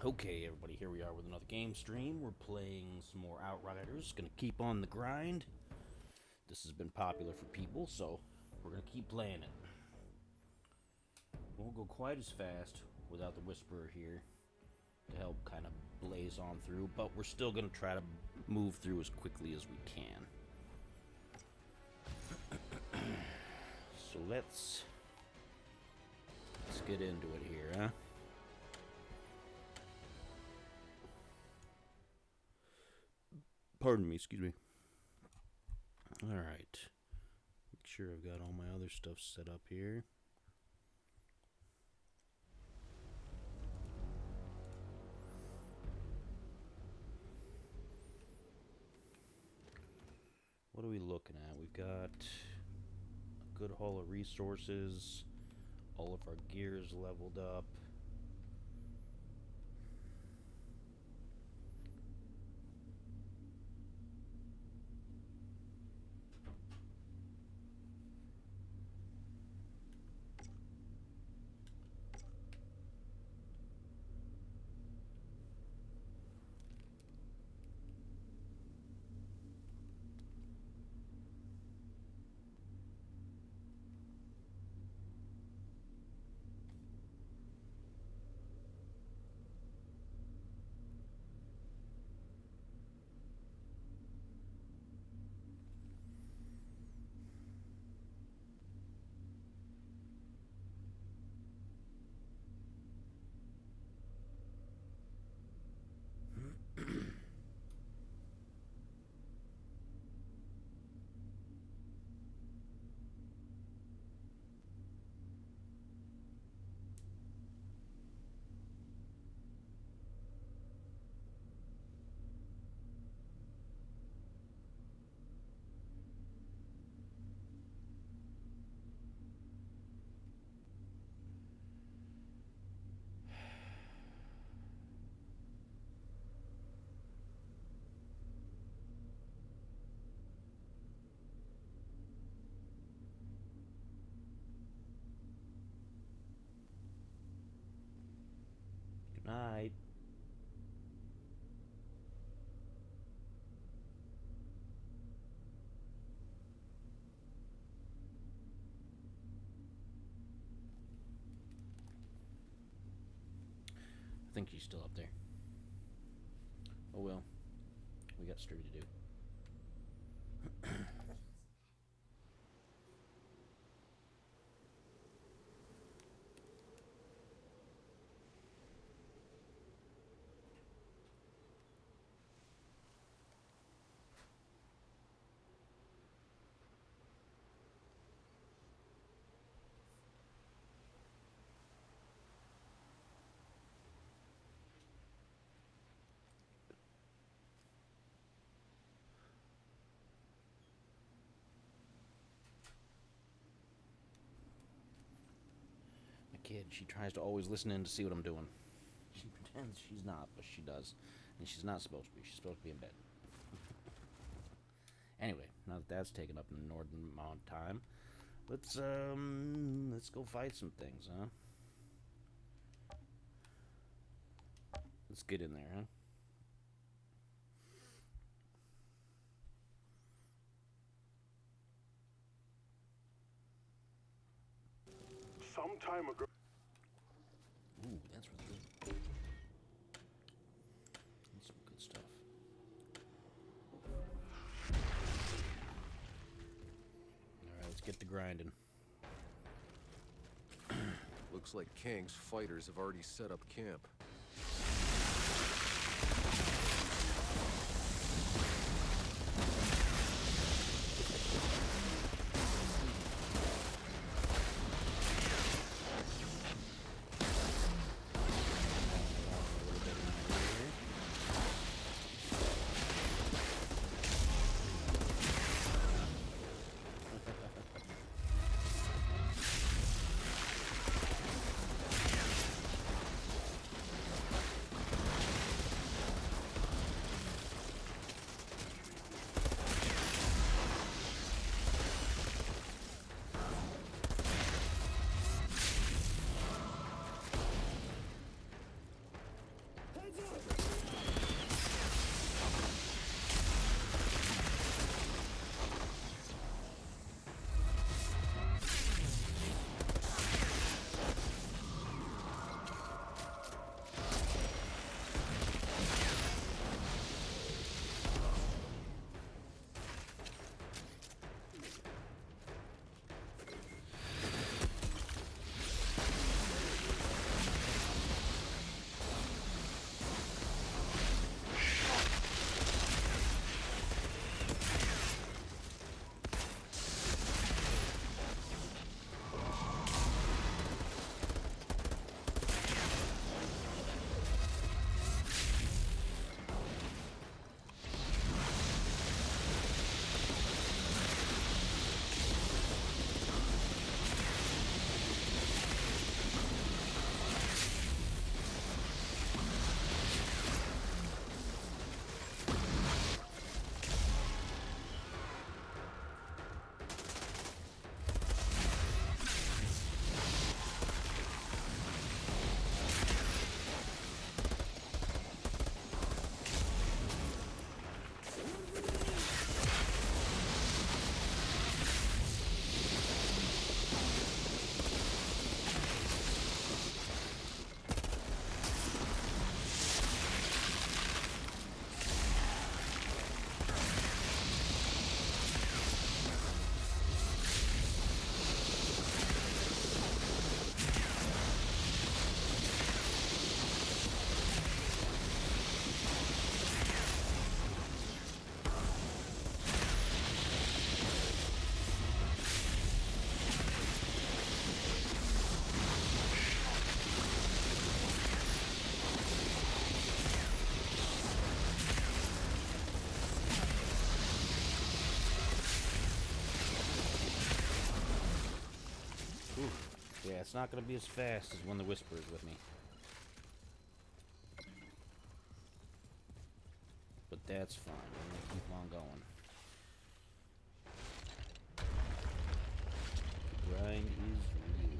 Okay, everybody, here we are with another game stream. We're playing some more Outriders. Gonna keep on the grind. This has been popular for people, so we're gonna keep playing it. Won't go quite as fast without the Whisperer here to help kind of blaze on through, but we're still gonna try to move through as quickly as we can. So let's get into it here, huh? Pardon me, excuse me. Alright. Make sure I've got all my other stuff set up here. What are we looking at? We've got a good haul of resources. All of our gears leveled up. Good night. I think she's still up there. Oh well. We got story to do. My kid, she tries to always listen in to see what I'm doing. She pretends she's not, but she does. And she's not supposed to be. She's supposed to be in bed. Anyway, now that that's taken up an inordinate amount of time, let's go fight some things, huh? Let's get in there, huh? Some time ago. Ooh, that's really good. That's some good stuff. Alright, let's get to grinding. Looks like Kang's fighters have already set up camp. Yeah, it's not gonna be as fast as when the Whisper is with me. But that's fine. I'm gonna keep on going. The grind is real.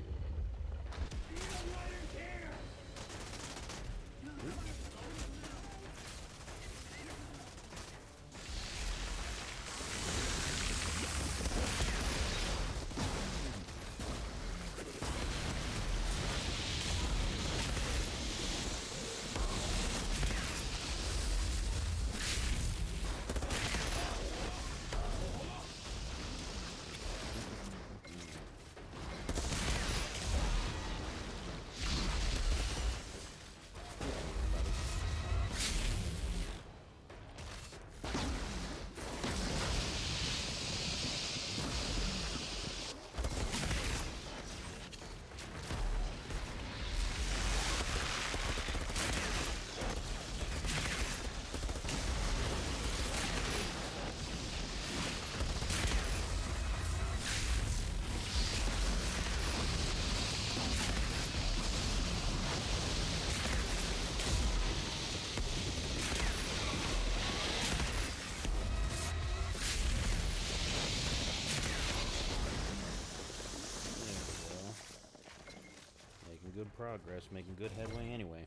Good progress, making good headway anyway.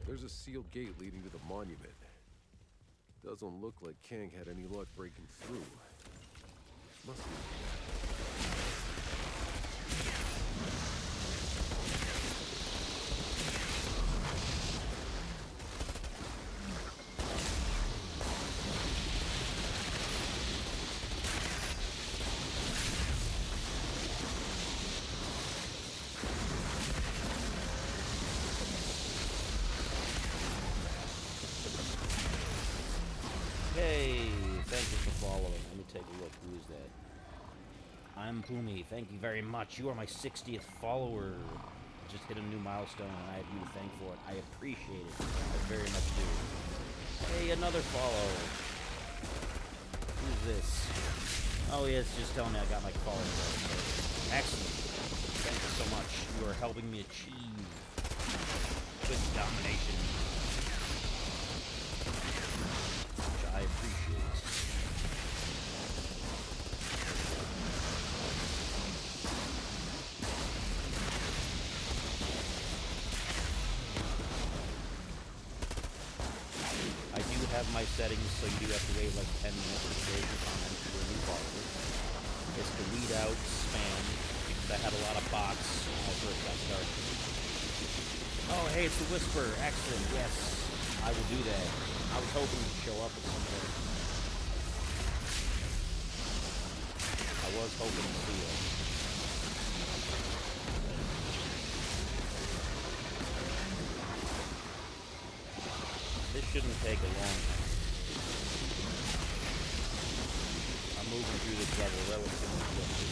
There's a sealed gate leading to the monument. Doesn't look like Kang had any luck breaking through. Must be. Hey, thank you for following. Let me take a look. Who is that? I'm Pumi. Thank you very much. You are my 60th follower. Just hit a new milestone, and I have you to thank for it. I appreciate it. I very much do. Hey, another follow. Who's this? Oh, yeah, it's just telling me I got my follow. Excellent. Thank you so much. You are helping me achieve good domination. I appreciate it. I do have my settings, so you do have to wait like 10 minutes to create your comments for a new follower. It's to weed out spam, because I had a lot of bots when I first got started. Oh, hey, it's the Whisper. Excellent. Yes, I will do that. I was hoping to show up at some point. I was hoping to see it. This shouldn't take a long time. I'm moving through this level relatively quickly.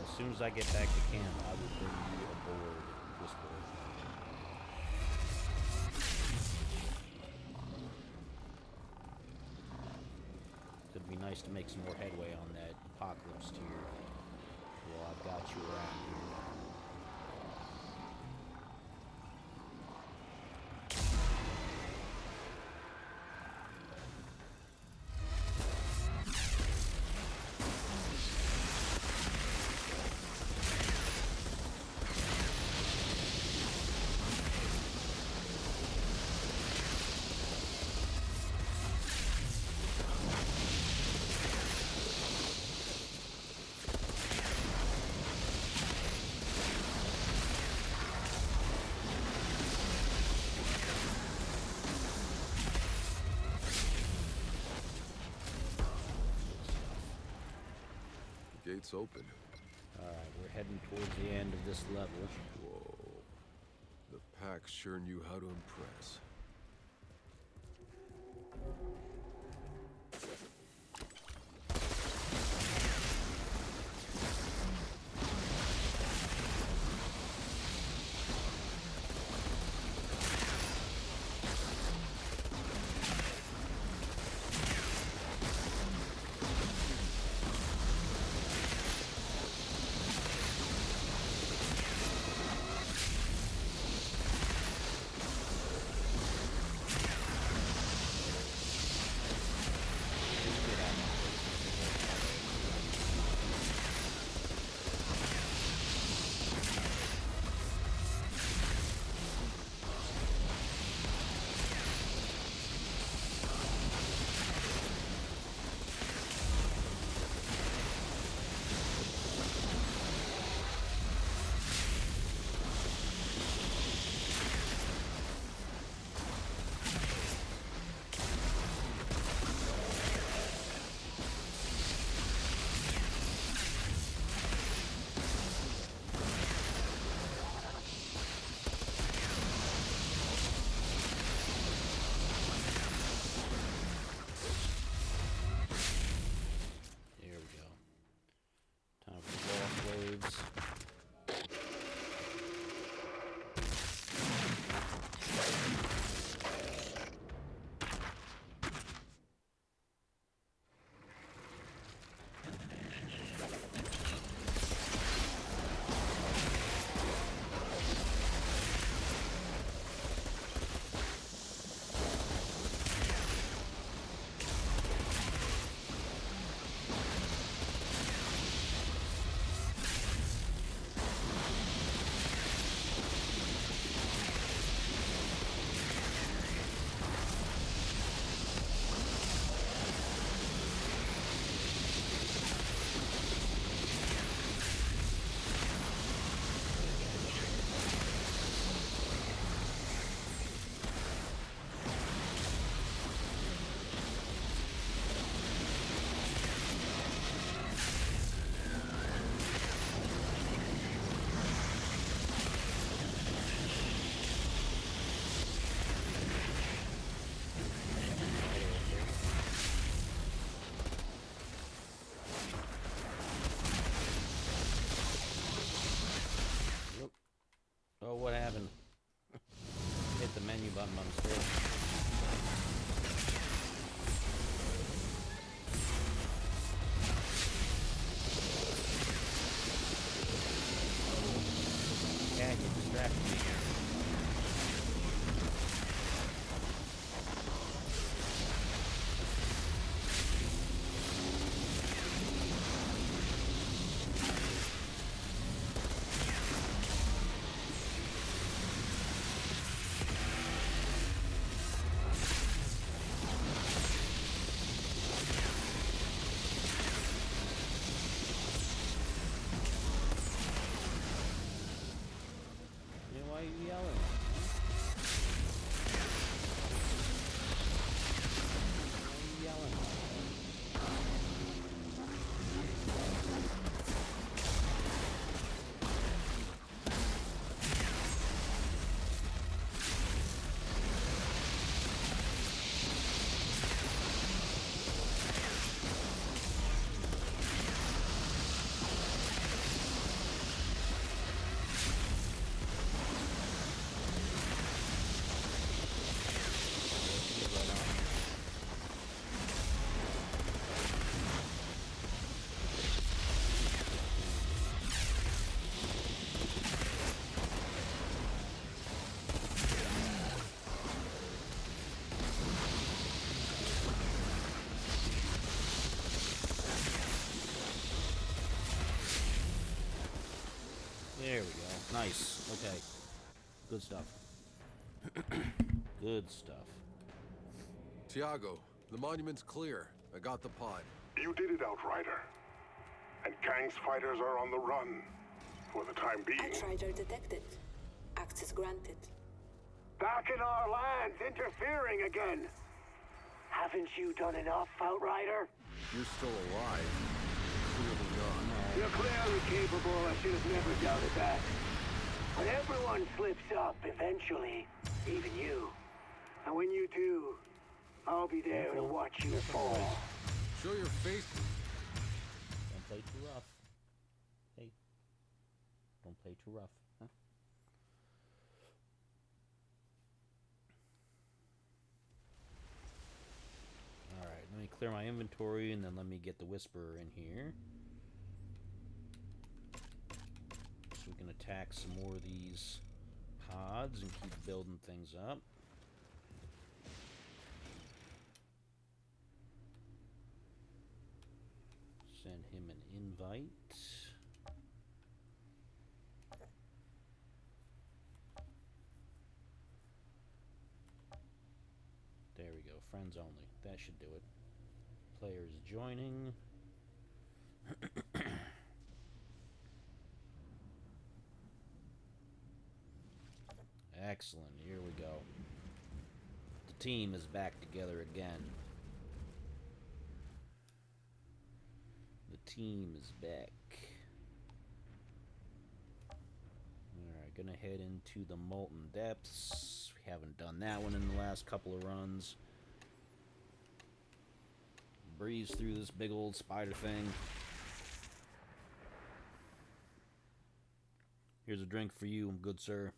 As soon as I get back to camp, I will bring you aboard Whisper. Could be nice to make some more headway on that apocalypse tier. Well, I've got you around here. Gates open. Alright, we're heading towards the end of this level. Whoa. The pack sure knew how to impress. it. Yeah, you distracted me here. Why are you yelling? Why are you yelling? There we go. Nice. Okay. Good stuff. Good stuff. Tiago, the monument's clear. I got the pod. You did it, Outrider. And Kang's fighters are on the run. For the time being. Outrider detected. Access granted. Back in our lands, interfering again. Haven't you done enough, Outrider? You're still alive. Clearly not. You're clearly capable, I should have never doubted that. But everyone slips up eventually, even you. And when you do, I'll be there to watch you fall. Show your face. Don't play too rough. Hey. Don't play too rough. Huh? Alright, let me clear my inventory and then let me get the Whisperer in here. So we can attack some more of these pods and keep building things up. Send him an invite. There we go. Friends only. That should do it. Players joining. Excellent. Here we go. The team is back together again. The team is back. Alright, gonna head into the Molten Depths. We haven't done that one in the last couple of runs. Breeze through this big old spider thing. Here's a drink for you, good sir.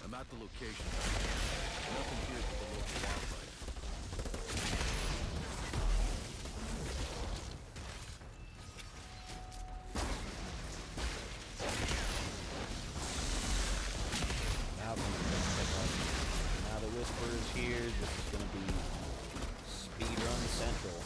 I'm at the location. Nothing here but the local wildlife. Now the Whisperer is here. This is going to be speedrun central.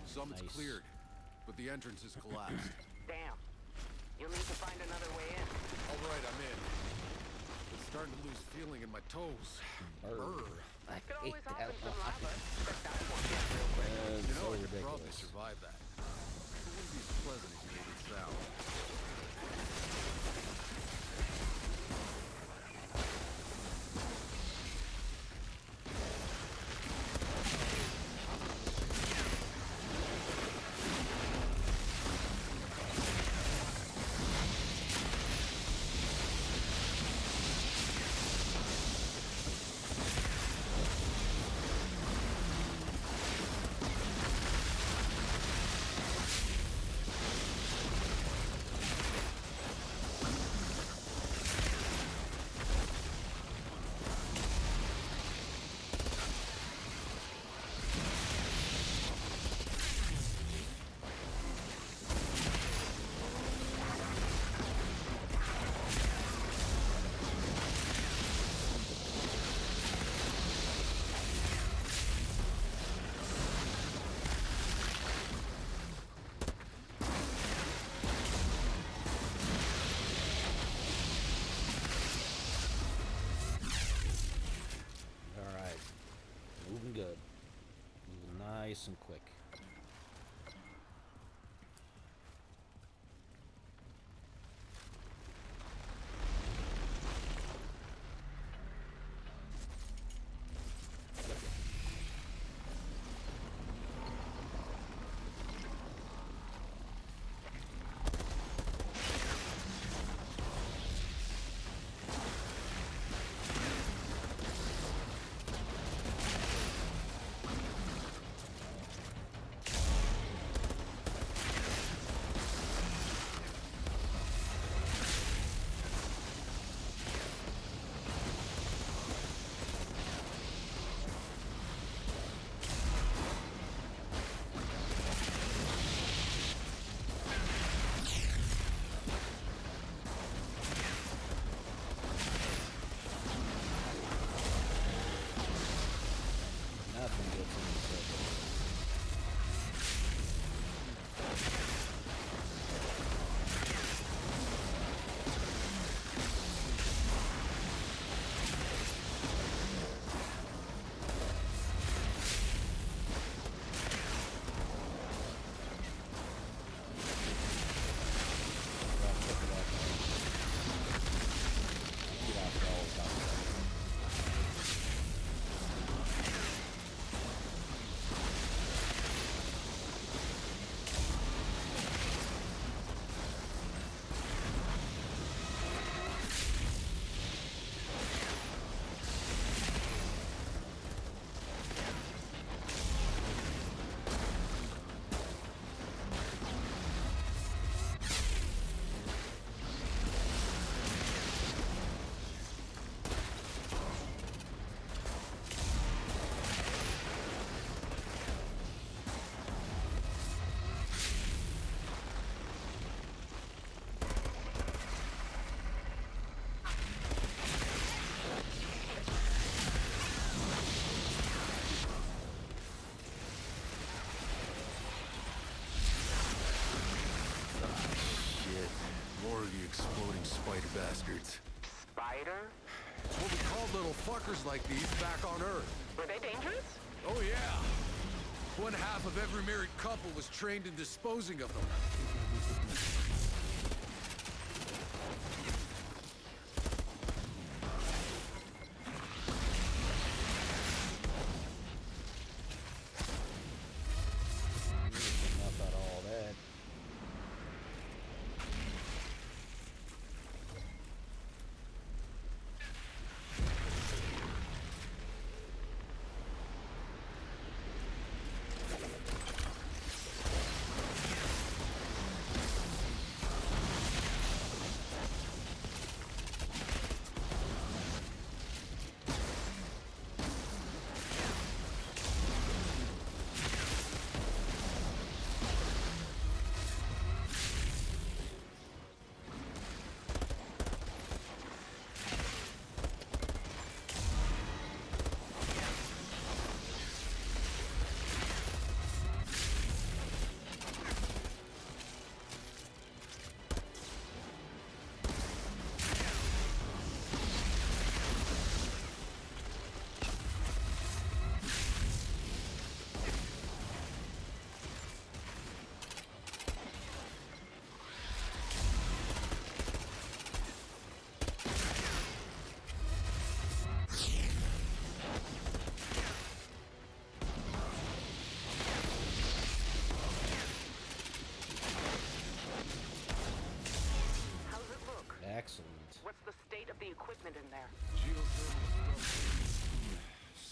Summit's Nice. cleared, but the entrance is collapsed. Damn. You'll need to find another way in. All right, I'm in. It's starting to lose feeling in my toes. Brr. I Could hate always that hop in some line. lava. But that won't get real quick. You know, so I could probably ridiculous. survive that. It wouldn't be as pleasant as you made it sound. Alright. Moving good. Moving nice and quick. Nothing gets in the circle. Get off all the time. Shit. More of the exploding spider bastards. Spider? It's what we called little fuckers like these back on Earth. Were they dangerous? Oh yeah. One half of every married couple was trained in disposing of them. Enough out of all that.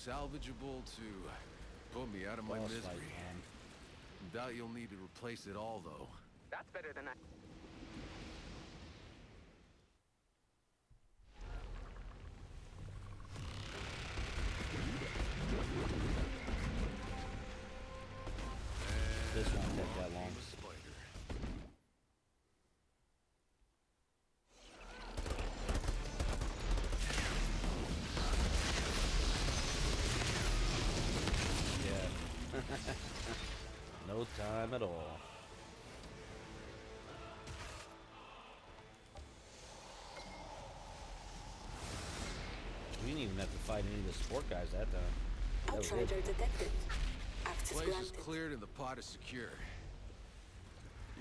salvageable to put me out of my Boss misery. fight, man. Doubt you'll need to replace it all, though. That's better than I... This won't take that long. Yeah. No time at all. We didn't even have to fight any of the sport guys that time. That was Outrider it. detected. Access Place is granted. cleared and the pod is secure.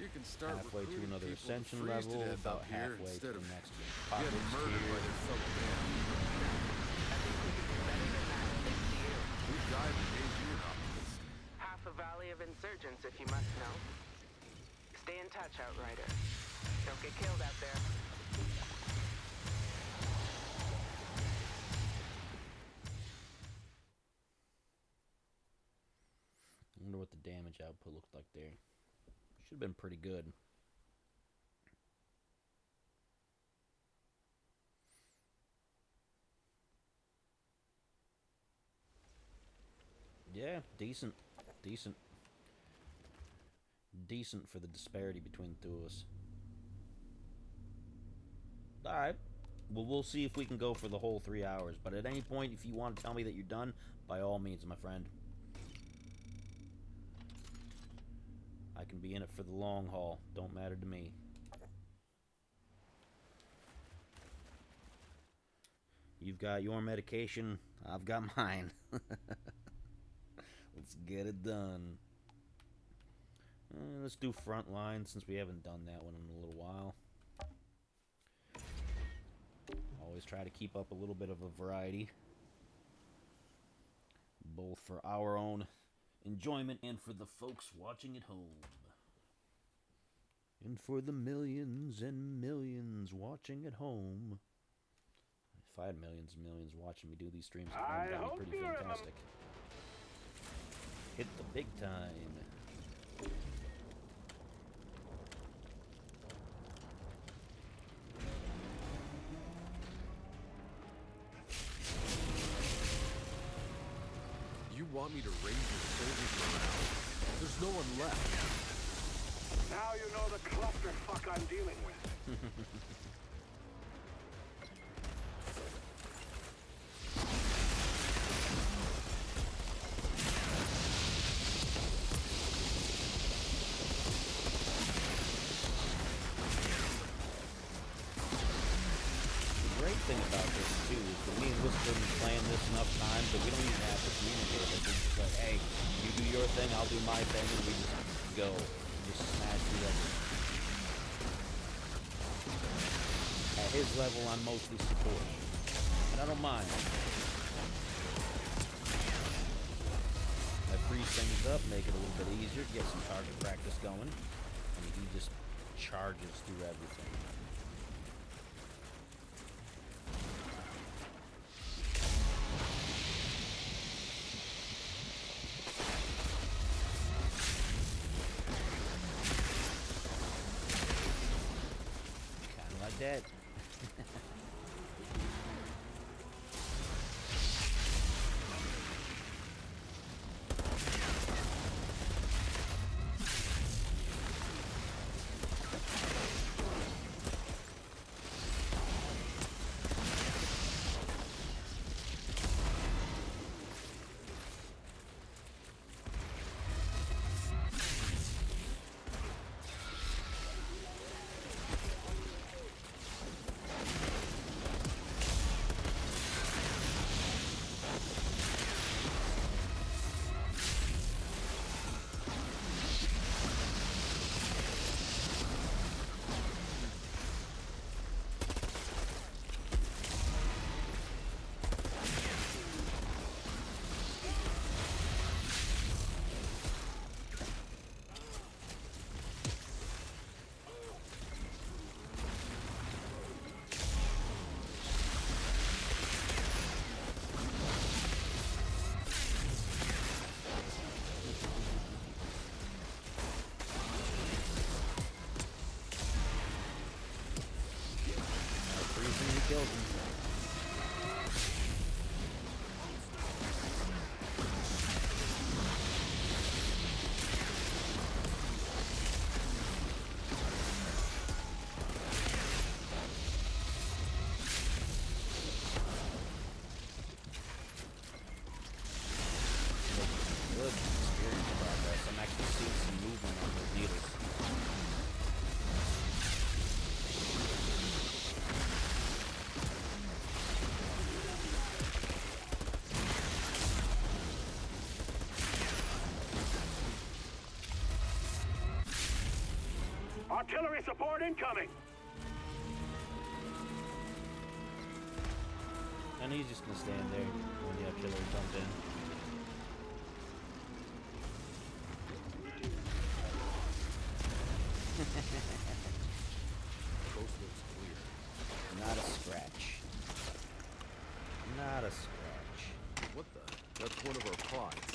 You can start Halfway to recruiting another people to ascension freeze to level, death about up here halfway to instead the of next getting apocalypse murdered by tier. their fellow man. I think we could do better than that, thanks to you. Who died and made you an optimist? Half a valley of insurgents, if you must know. Stay in touch, Outrider. Don't get killed out there. I wonder what the damage output looked like there. Should have been pretty good. Yeah, decent. Decent. Decent for the disparity between the two of us. Alright. Well, we'll see if we can go for the whole 3 hours. But at any point, if you want to tell me that you're done, by all means, my friend. I can be in it for the long haul. Don't matter to me. You've got your medication. I've got mine. Let's get it done. Let's do Frontline since we haven't done that one in a little while. Always try to keep up a little bit of a variety. Both for our own enjoyment and for the folks watching at home. And for the millions and millions watching at home. If I had millions and millions watching me do these streams at home, that'd be pretty fantastic. Hit the big time. You want me to raise your soldiers morale? There's no one left. Now you know the clusterfuck I'm dealing with. The great thing about this too is that me and Whisper have been playing this enough times that we don't even have to communicate. Like, we're just like, hey, you do your thing, I'll do my thing, and we just go. Just smash through that. At his level, I'm mostly support. And I don't mind. I freeze things up, make it a little bit easier, get some target practice going, and he just charges through everything. Kinda like that. kills him. Good experience progress. I'm actually seeing some movement on those needles. Artillery support incoming! And he's just gonna stand there when the artillery comes in. Coast looks clear. Not a scratch. Not a scratch. What the? That's one of our pods.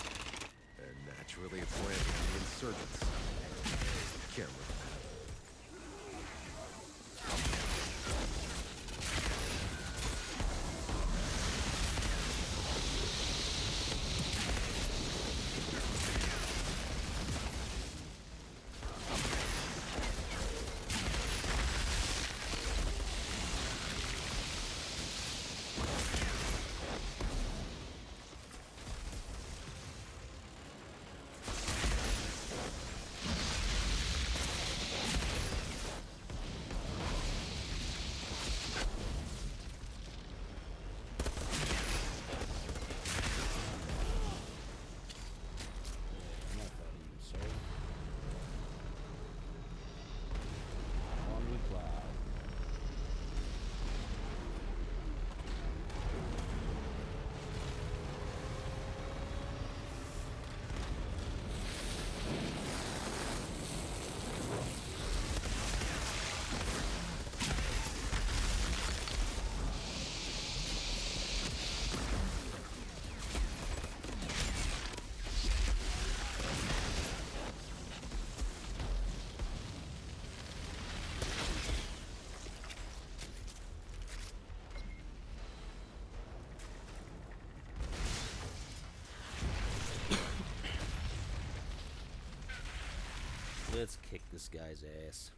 And naturally it's landing on the insurgents. Can't look at that. Let's kick this guy's ass.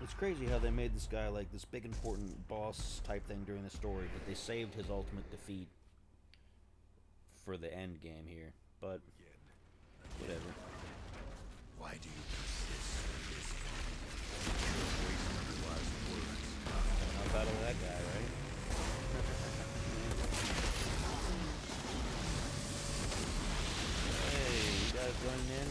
It's crazy how they made this guy like this big important boss type thing during the story, but they saved his ultimate defeat for the end game here. But whatever. Why do you persist in this? Wasting your last words. I'll battle that guy, right? Hey, you guys running in?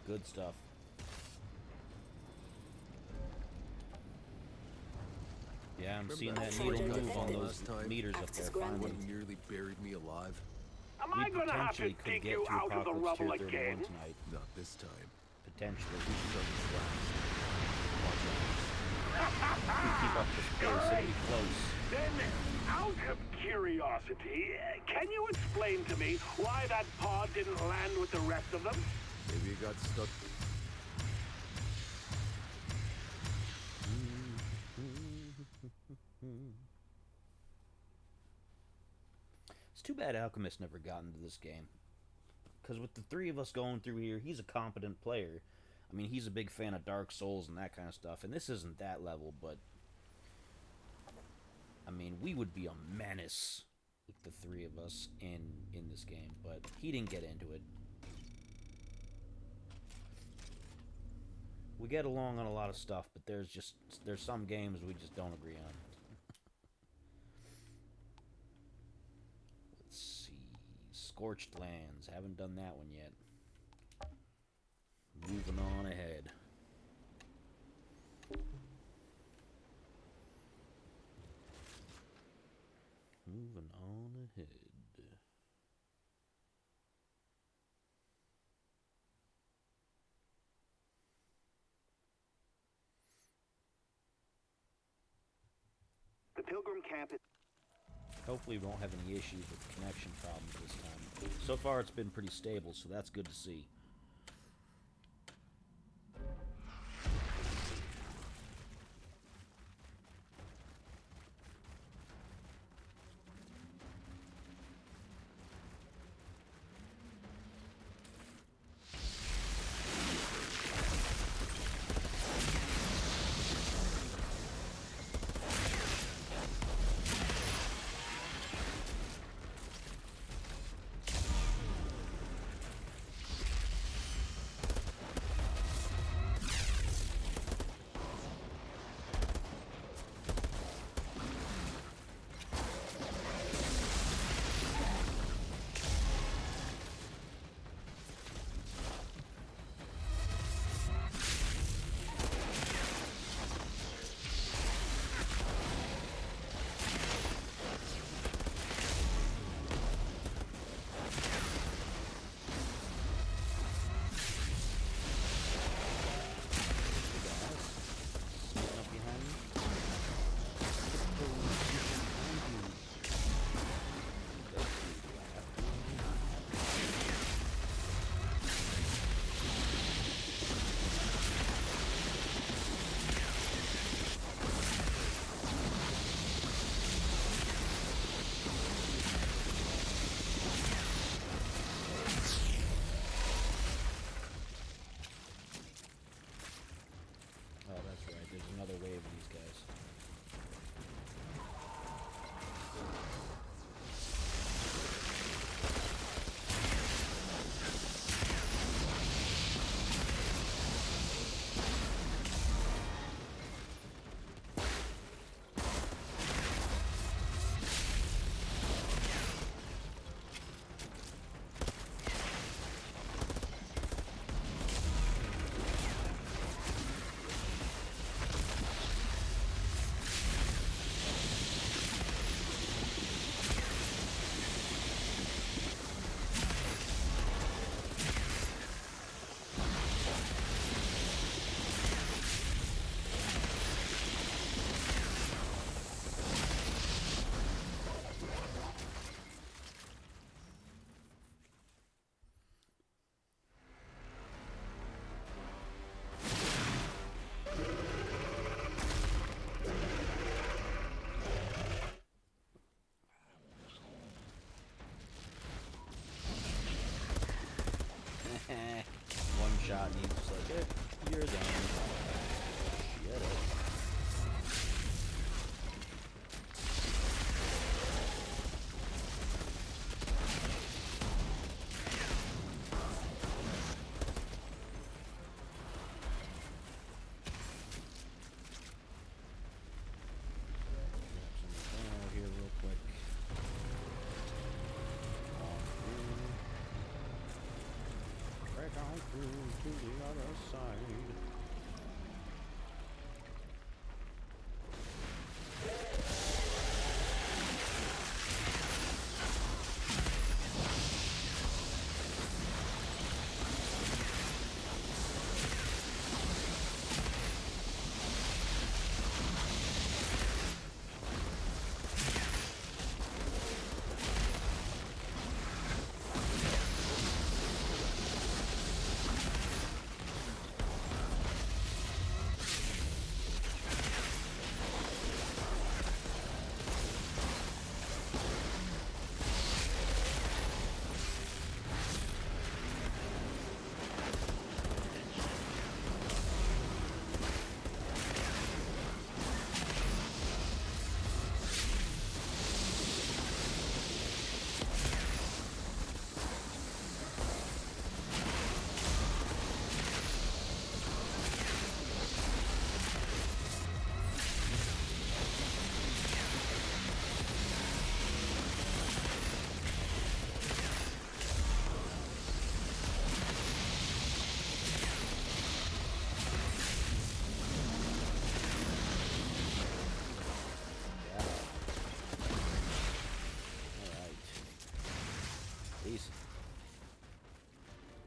Good stuff. Yeah, I'm seeing that needle move on those meters up there finally. When you nearly buried me alive? Am We I gonna have to potentially could dig get you to out of the Apocalypse rubble Tier 31 again? tonight. Not this time. Potentially. Insurgents last. Watch out. If we keep up this pace, it'll be close. Then, out of curiosity, can you explain to me why that pod didn't land with the rest of them? Maybe you got stuck. It's too bad Alchemist never got into this game. Because with the three of us going through here, he's a competent player. I mean, he's a big fan of Dark Souls and that kind of stuff. And this isn't that level, but... I mean, we would be a menace with the three of us in this game. But he didn't get into it. We get along on a lot of stuff, but there's some games we just don't agree on. Let's see. Scorched Lands. Haven't done that one yet. Moving on ahead. Moving on ahead. The Pilgrim camp is... Hopefully we won't have any issues with connection problems this time. So far it's been pretty stable, so that's good to see.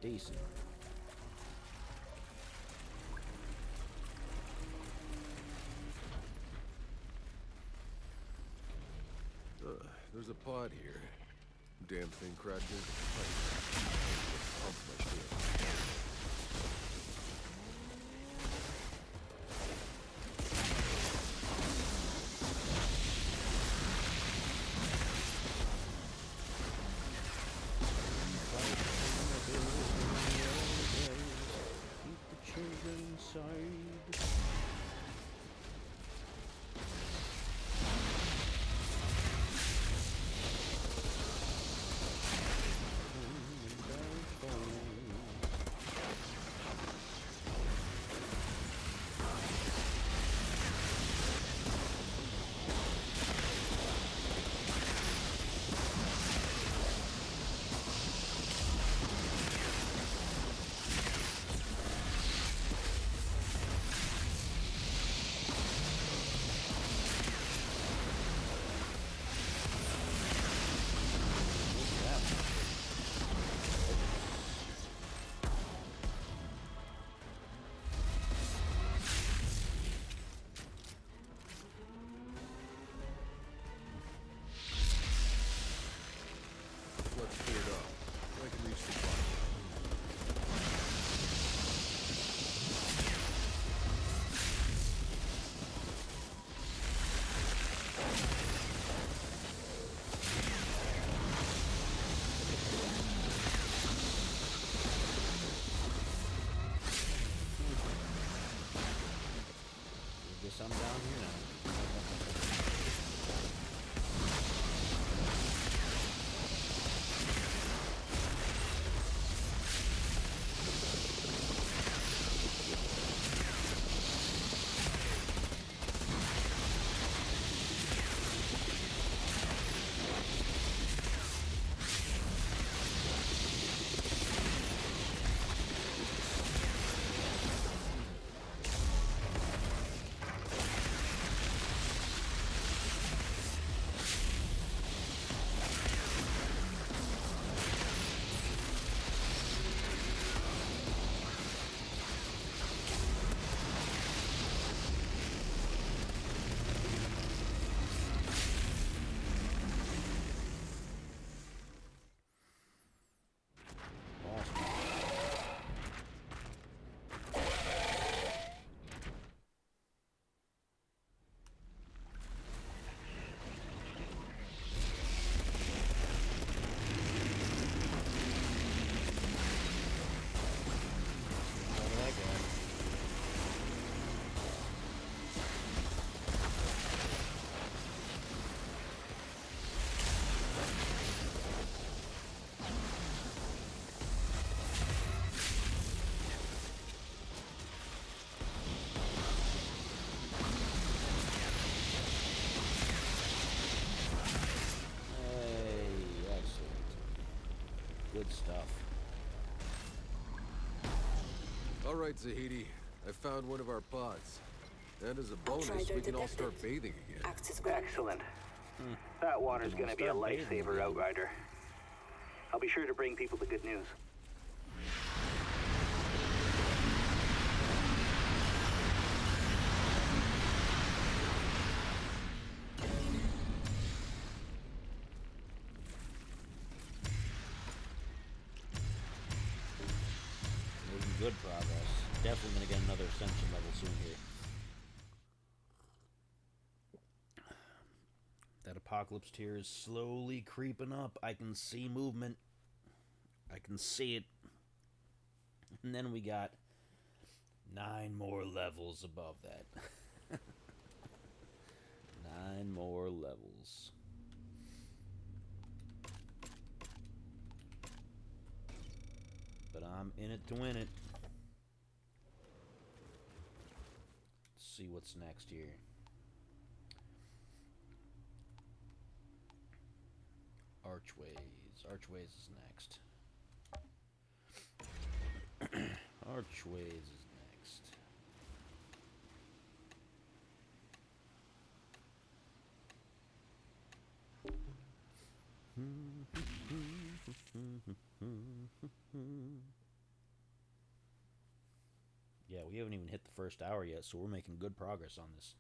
decent. There's a pod here. Damn thing crashed into the pipe. Pump my shit. Keep the children inside. Let's clear it up. I can reach the pod. Guess I'm down here now. Good stuff. All right, Zahidi. I found one of our pods. And as a bonus, Outrider we can all detected. start bathing again. Access granted. Excellent. That water's We can gonna be a start bathing lifesaver, again. Outrider. I'll be sure to bring people the good news. Making good progress. Definitely gonna get another ascension level soon here. That apocalypse tier is slowly creeping up. I can see movement. I can see it. And then we got 9 more levels above that. 9 more levels. But I'm in it to win it. Let's see what's next here. Archways. Archways is next. Archways is next. We haven't even hit the first hour yet, so we're making good progress on this.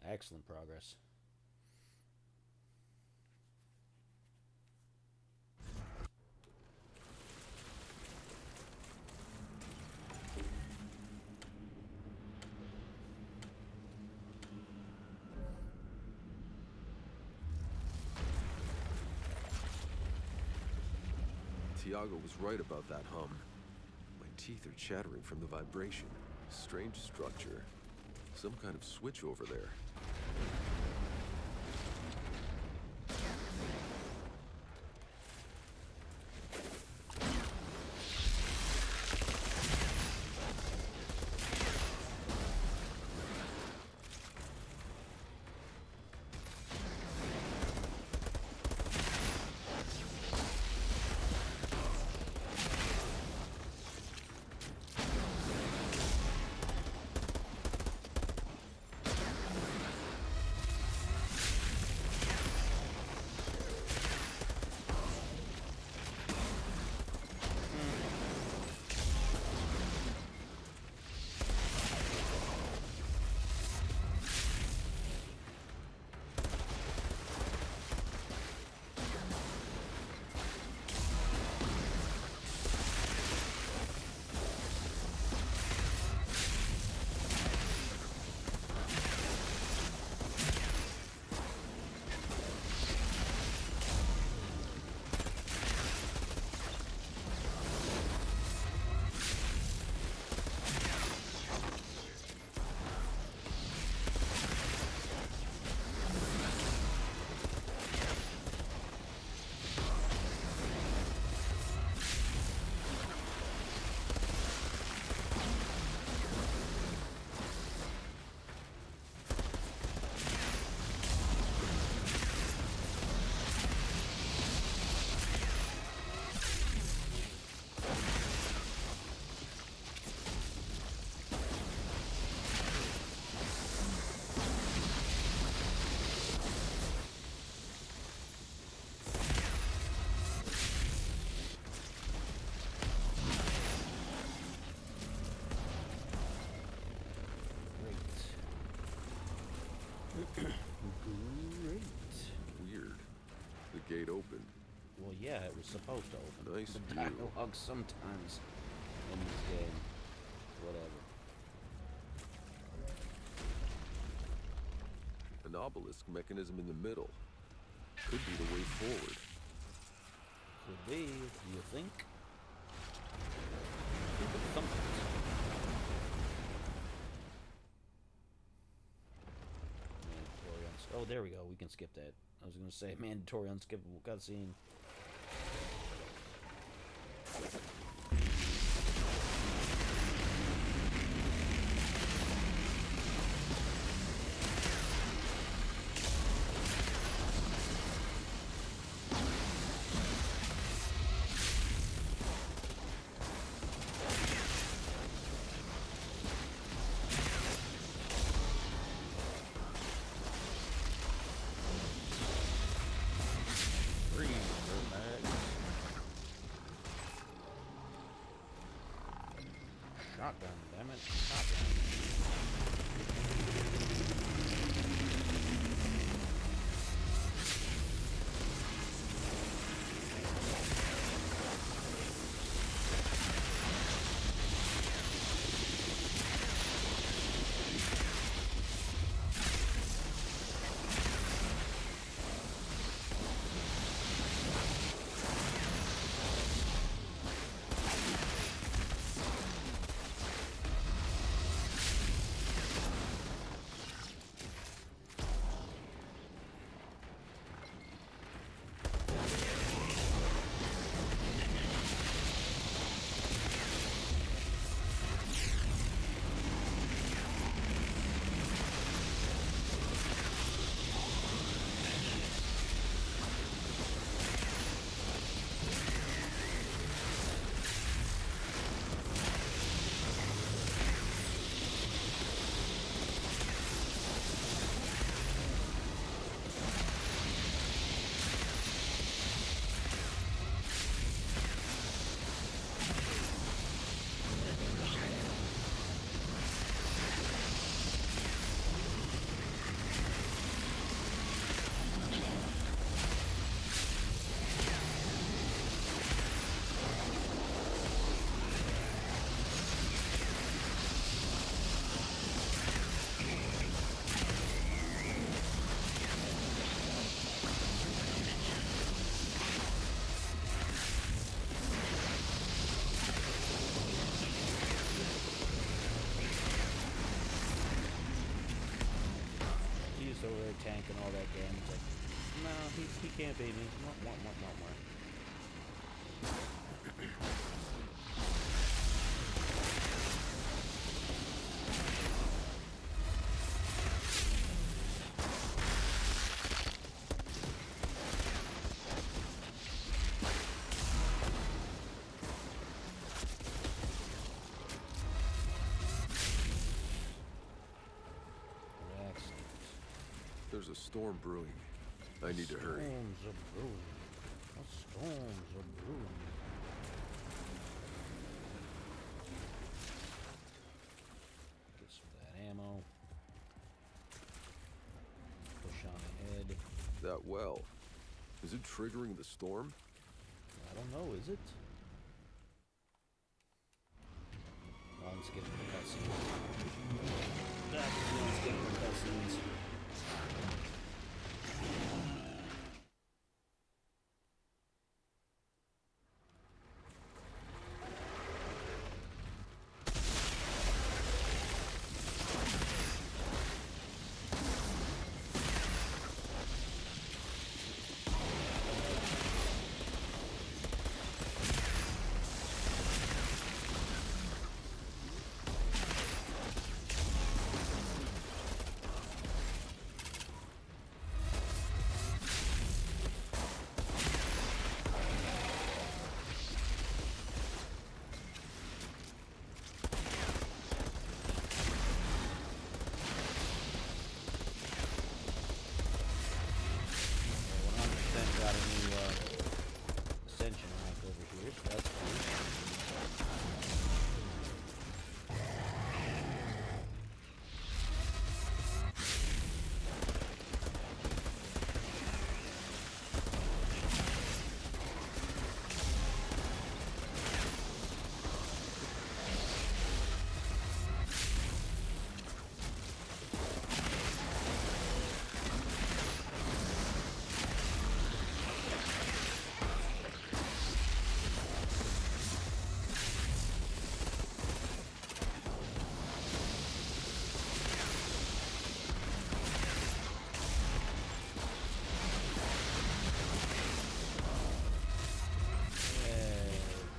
Excellent progress. Tiago was right about that hum. My teeth are chattering from the vibration. Strange structure. Some kind of switch over there. Great. Weird. The gate opened. Well, yeah, it was supposed to open. Nice The view. dialogue sometimes in this game. Whatever. An obelisk mechanism in the middle. Could be the way forward. Could be, you think? Think of something. Oh, there we go. We can skip that. I was going to say mandatory unskippable cutscene. Shotgun, damn it. Shotgun. just over there tanking all that damage. Like, no, he can't beat me. More. There's a storm brewing. I need to hurry. Storms are brewing. Storms are brewing. Get some of that ammo. Push on ahead. That well. Is it triggering the storm? I don't know, is it? Well, let's get into the cutscenes. Let's get into the cutscenes.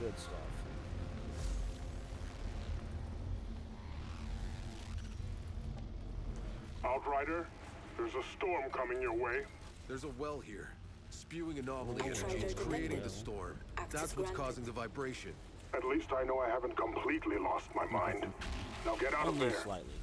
Good stuff. Outrider, there's a storm coming your way. There's a well here. Spewing anomaly Outrider energy is creating detected. the storm. Access That's what's granted. causing the vibration. At least I know I haven't completely lost my mind. Now get out of Only there. slightly.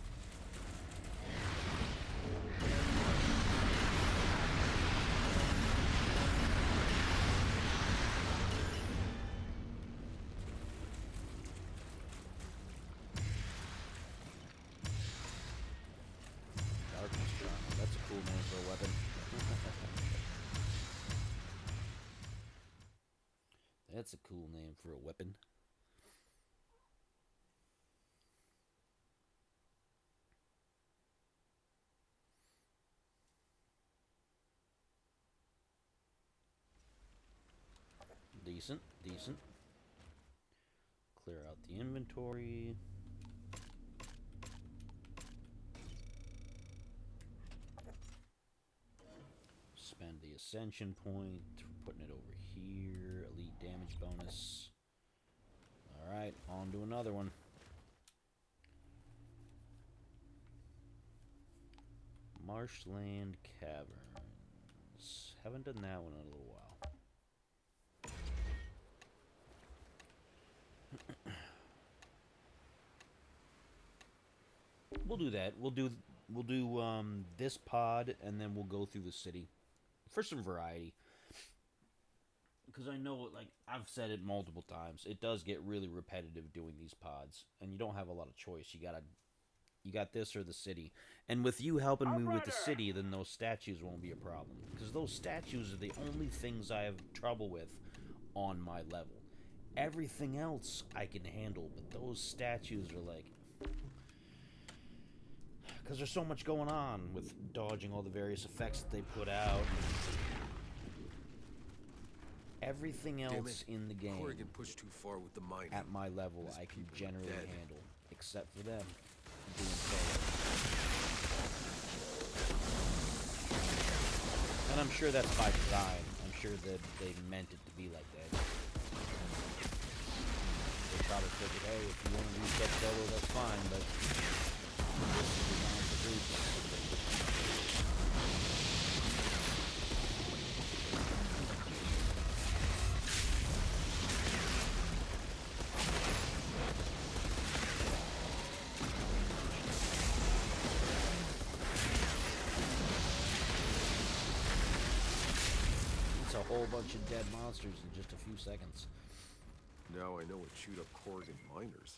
Darkness Charm. That's a cool name for a weapon. That's a cool name for a weapon. Decent, decent. Clear out the inventory. Spend the ascension point. Putting it over here. Elite damage bonus. Alright, on to another one. Marshland Caverns. Haven't done that one in a little while. We'll do that. We'll do this pod, and then we'll go through the city for some variety. Because I know, like I've said it multiple times, it does get really repetitive doing these pods, and you don't have a lot of choice. You got this or the city, and with you helping me with the city, then those statues won't be a problem. Because those statues are the only things I have trouble with on my level. Everything else I can handle, but those statues are like... Because there's so much going on with dodging all the various effects that they put out. Everything else in the game, Corrigan pushed too far with the mining. at my level, These I can people are generally dead. handle. Except for them. Being solo. And I'm sure that's by design. I'm sure that they meant it to be like that. They probably figured, hey, if you want to do stuff solo, that's fine, but this is designed for groups. It's a whole bunch of dead monsters in just a few seconds. Now I know what chewed up Corrigan miners.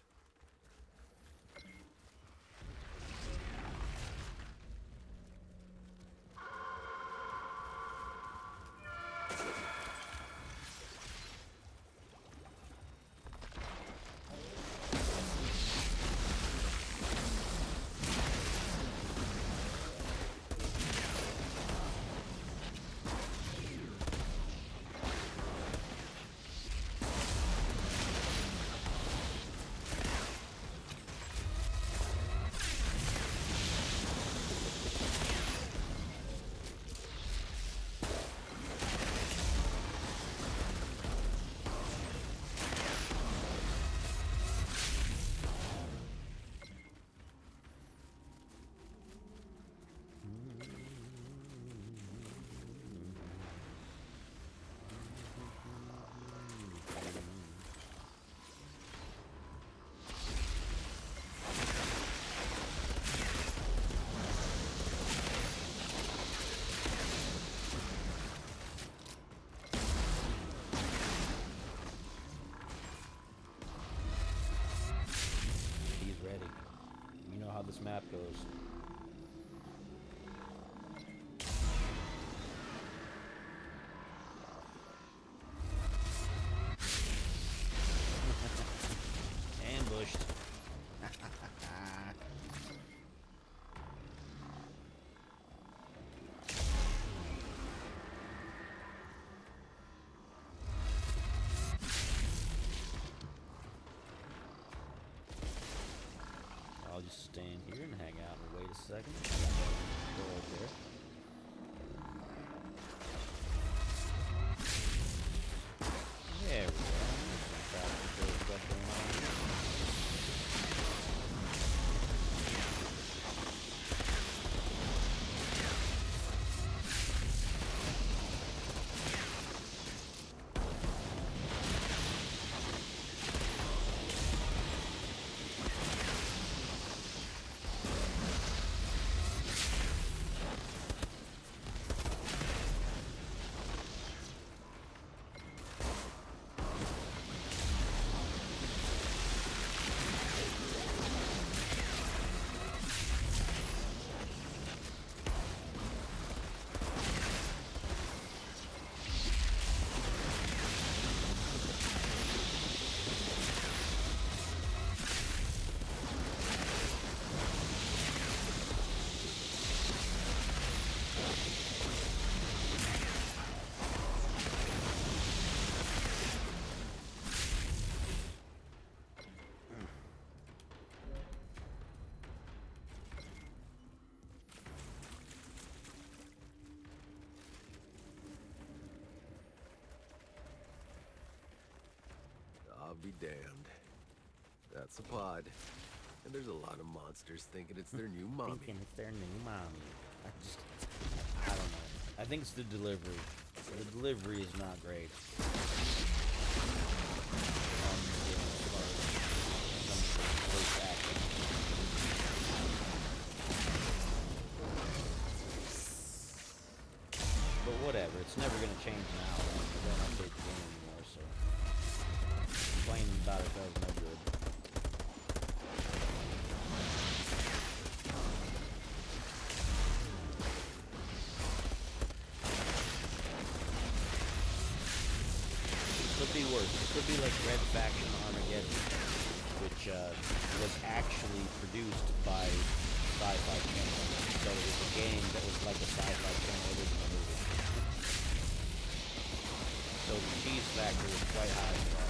This map goes. Ambushed. I'll just stand here and hang out and wait a second. Go over there. There we go. Some crowd control stuff going on here. I'll be damned. That's a pod. And there's a lot of monsters thinking it's their new mommy. Thinking it's their new mommy. I don't know. I think it's the delivery. The delivery is not great. But whatever, it's never going to change now. I don't update the game anymore, so complaining about it does no good. Could be worse. It could be like Red Faction Armageddon, which was actually produced by Sci-Fi Channel. So it was a game that was like a Sci-Fi Channel original movie. So the cheese factor was quite high for that.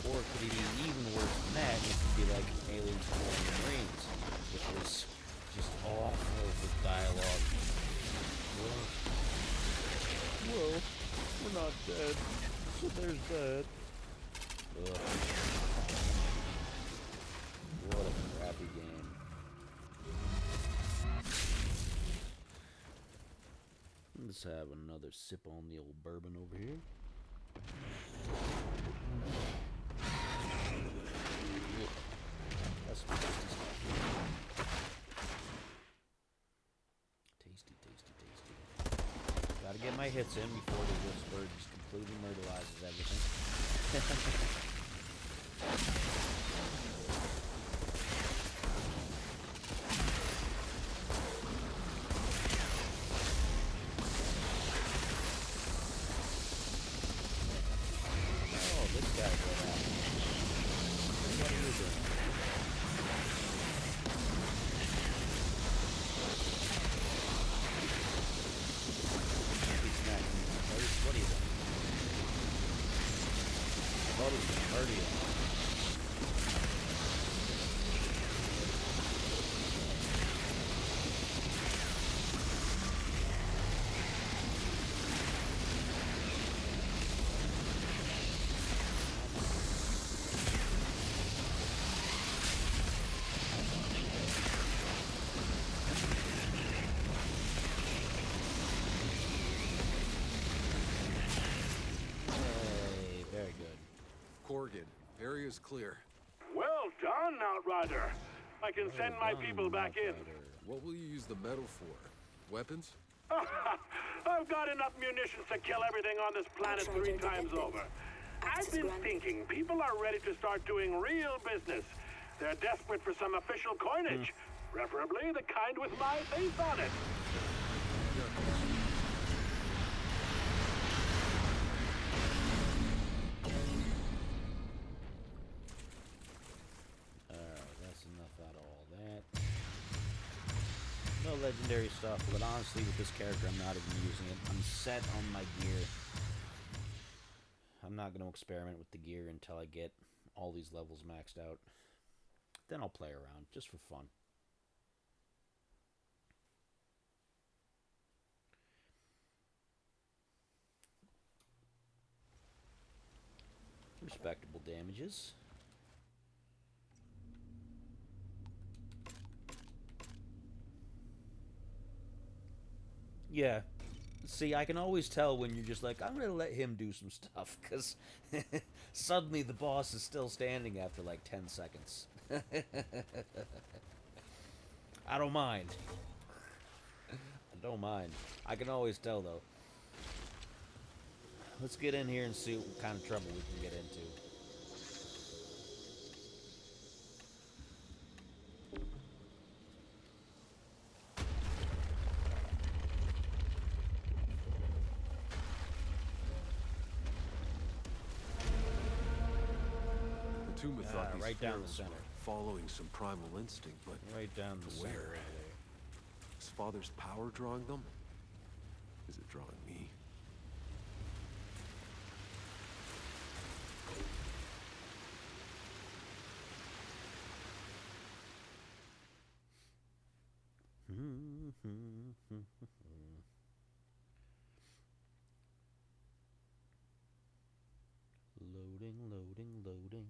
Or could it be even worse than that? And it could be like Aliens War of the Marines, which was just awful with dialogue. Fighter's dead. Ugh. What a crappy game. Let's have another sip on the old bourbon over here. Ugh. That's some tasty stuff. Tasty. Gotta get my hits in before the Whisper just completely murderizes everything. Oh, this guy's right at me. What are you doing? What are you doing? I thought it was gonna hurt you. Hey, very good. Corrigan, area's clear. Well done, Outrider. I can send my people back in. What will you use the metal for? Weapons? I've got enough munitions to kill everything on this planet 3 times over. I've been thinking people are ready to start doing real business. They're desperate for some official coinage, preferably the kind with my face on it. Alright, that's enough out of all that. No legendary stuff, but honestly with this character I'm not even using it. I'm set on my gear. I'm not going to experiment with the gear until I get all these levels maxed out. Then I'll play around, just for fun. Respectable damages. Yeah. See, I can always tell when you're just like, I'm going to let him do some stuff, because suddenly the boss is still standing after like 10 seconds. I don't mind. I don't mind. I can always tell, though. Let's get in here and see what kind of trouble we can get into. The tomb thought these right down the pharaohs center. were following some primal instinct, but Right down the center where? over there. Is Father's power drawing them? Is it drawing me? Loading.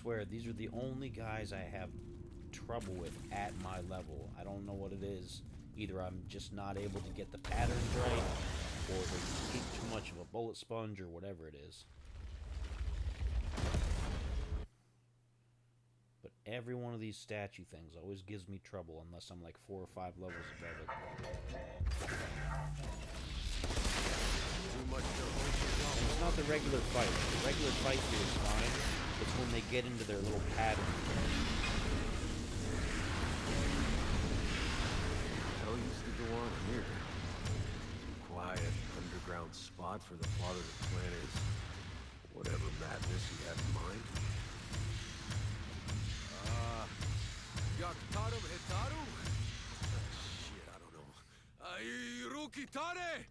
swear, these are the only guys I have trouble with at my level. I don't know what it is. Either I'm just not able to get the patterns right, or they eat too much of a bullet sponge, or whatever it is. But every one of these statue things always gives me trouble unless I'm like 4 or 5 levels above it. And it's not the regular fight. The regular fight here is fine. It's when they get into their little pattern. Hell used to go on here. Quiet, underground spot for the father to plan his whatever madness he had in mind. Yaktarum Hetaru? Shit, I don't know. Irukitare!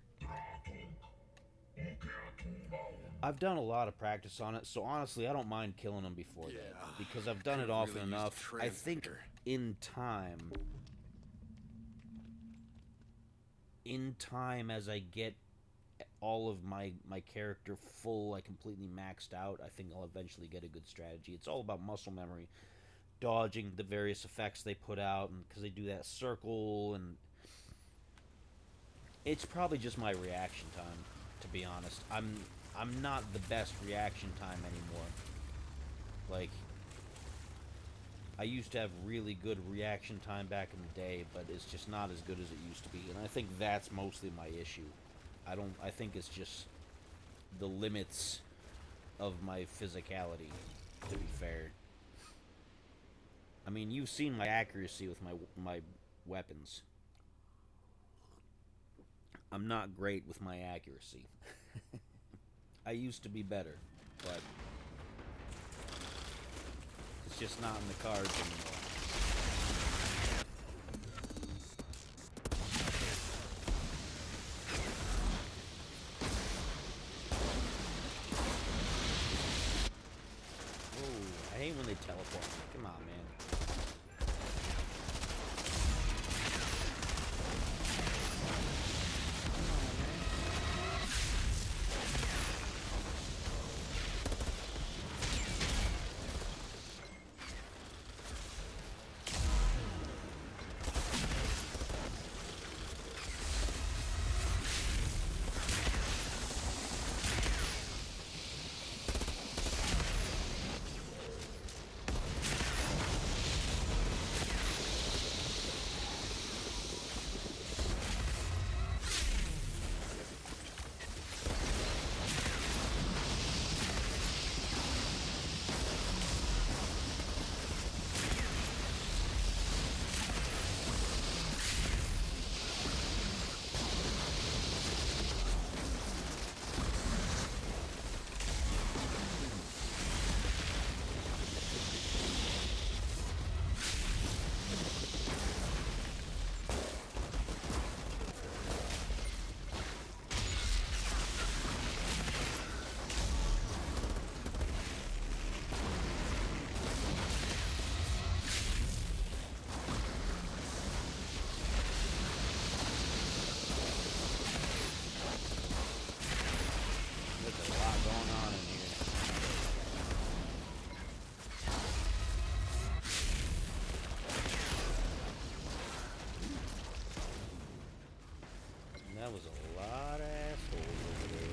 I've done a lot of practice on it, so honestly, I don't mind killing them before that. Because I've done it often really enough. I think in time, as I get all of my character full, like completely maxed out, I think I'll eventually get a good strategy. It's all about muscle memory. Dodging the various effects they put out, and because they do that circle, and it's probably just my reaction time, to be honest. I'm not the best reaction time anymore. Like, I used to have really good reaction time back in the day, but it's just not as good as it used to be, and I think that's mostly my issue. I think it's just the limits of my physicality, to be fair. I mean, you've seen my accuracy with my weapons. I'm not great with my accuracy. I used to be better, but it's just not in the cards anymore. Whoa, I hate when they teleport. Come on, man. That was a lot of assholes over there.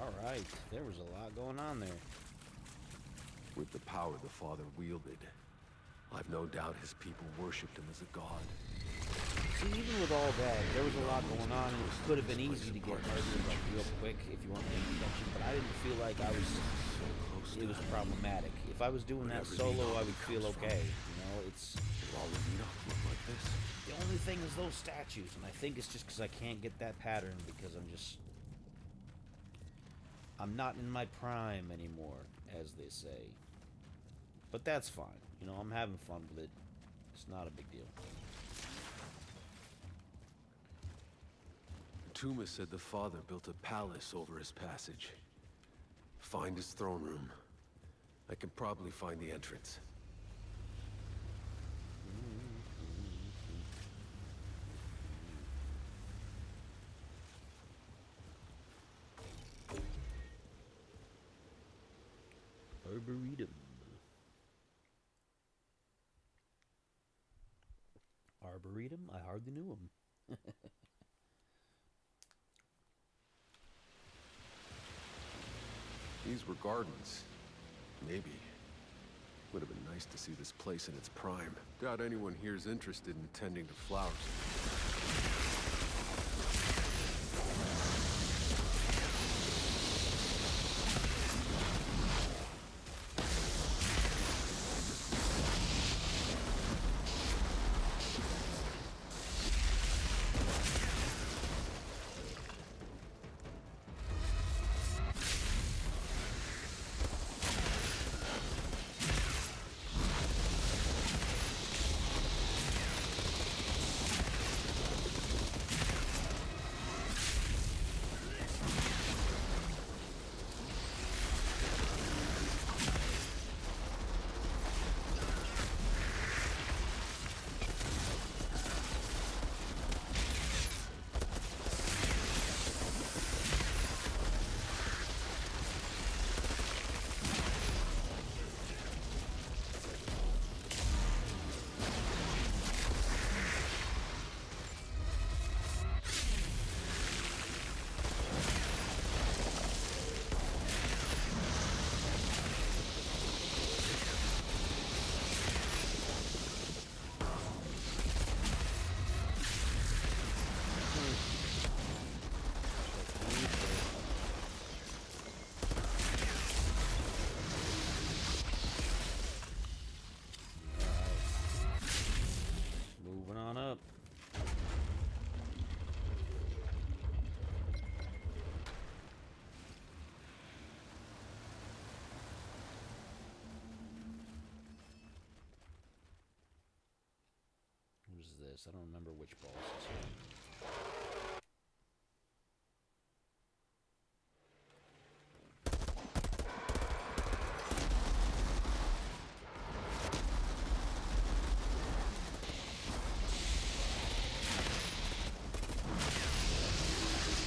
Alright, there was a lot going on there. With the power the father wielded, I've no doubt his people worshipped him as a god. See, even with all that, there was a lot going on, and it could have been easy to get murdered like real quick if you weren't paying attention. But I didn't feel like I was. It was problematic. If I was doing that solo, I would feel okay. You know, it's. Will all of Nina look like this? The only thing is those statues, and I think it's just because I can't get that pattern because I'm not in my prime anymore, as they say. But that's fine. You know, I'm having fun with it. It's not a big deal. Tuma said the father built a palace over his passage. Find his throne room. I can probably find the entrance. Arboretum. Arboretum? I hardly knew him. These were gardens. Maybe. Would have been nice to see this place in its prime. Doubt anyone here's interested in tending to flowers. This. I don't remember which boss this is.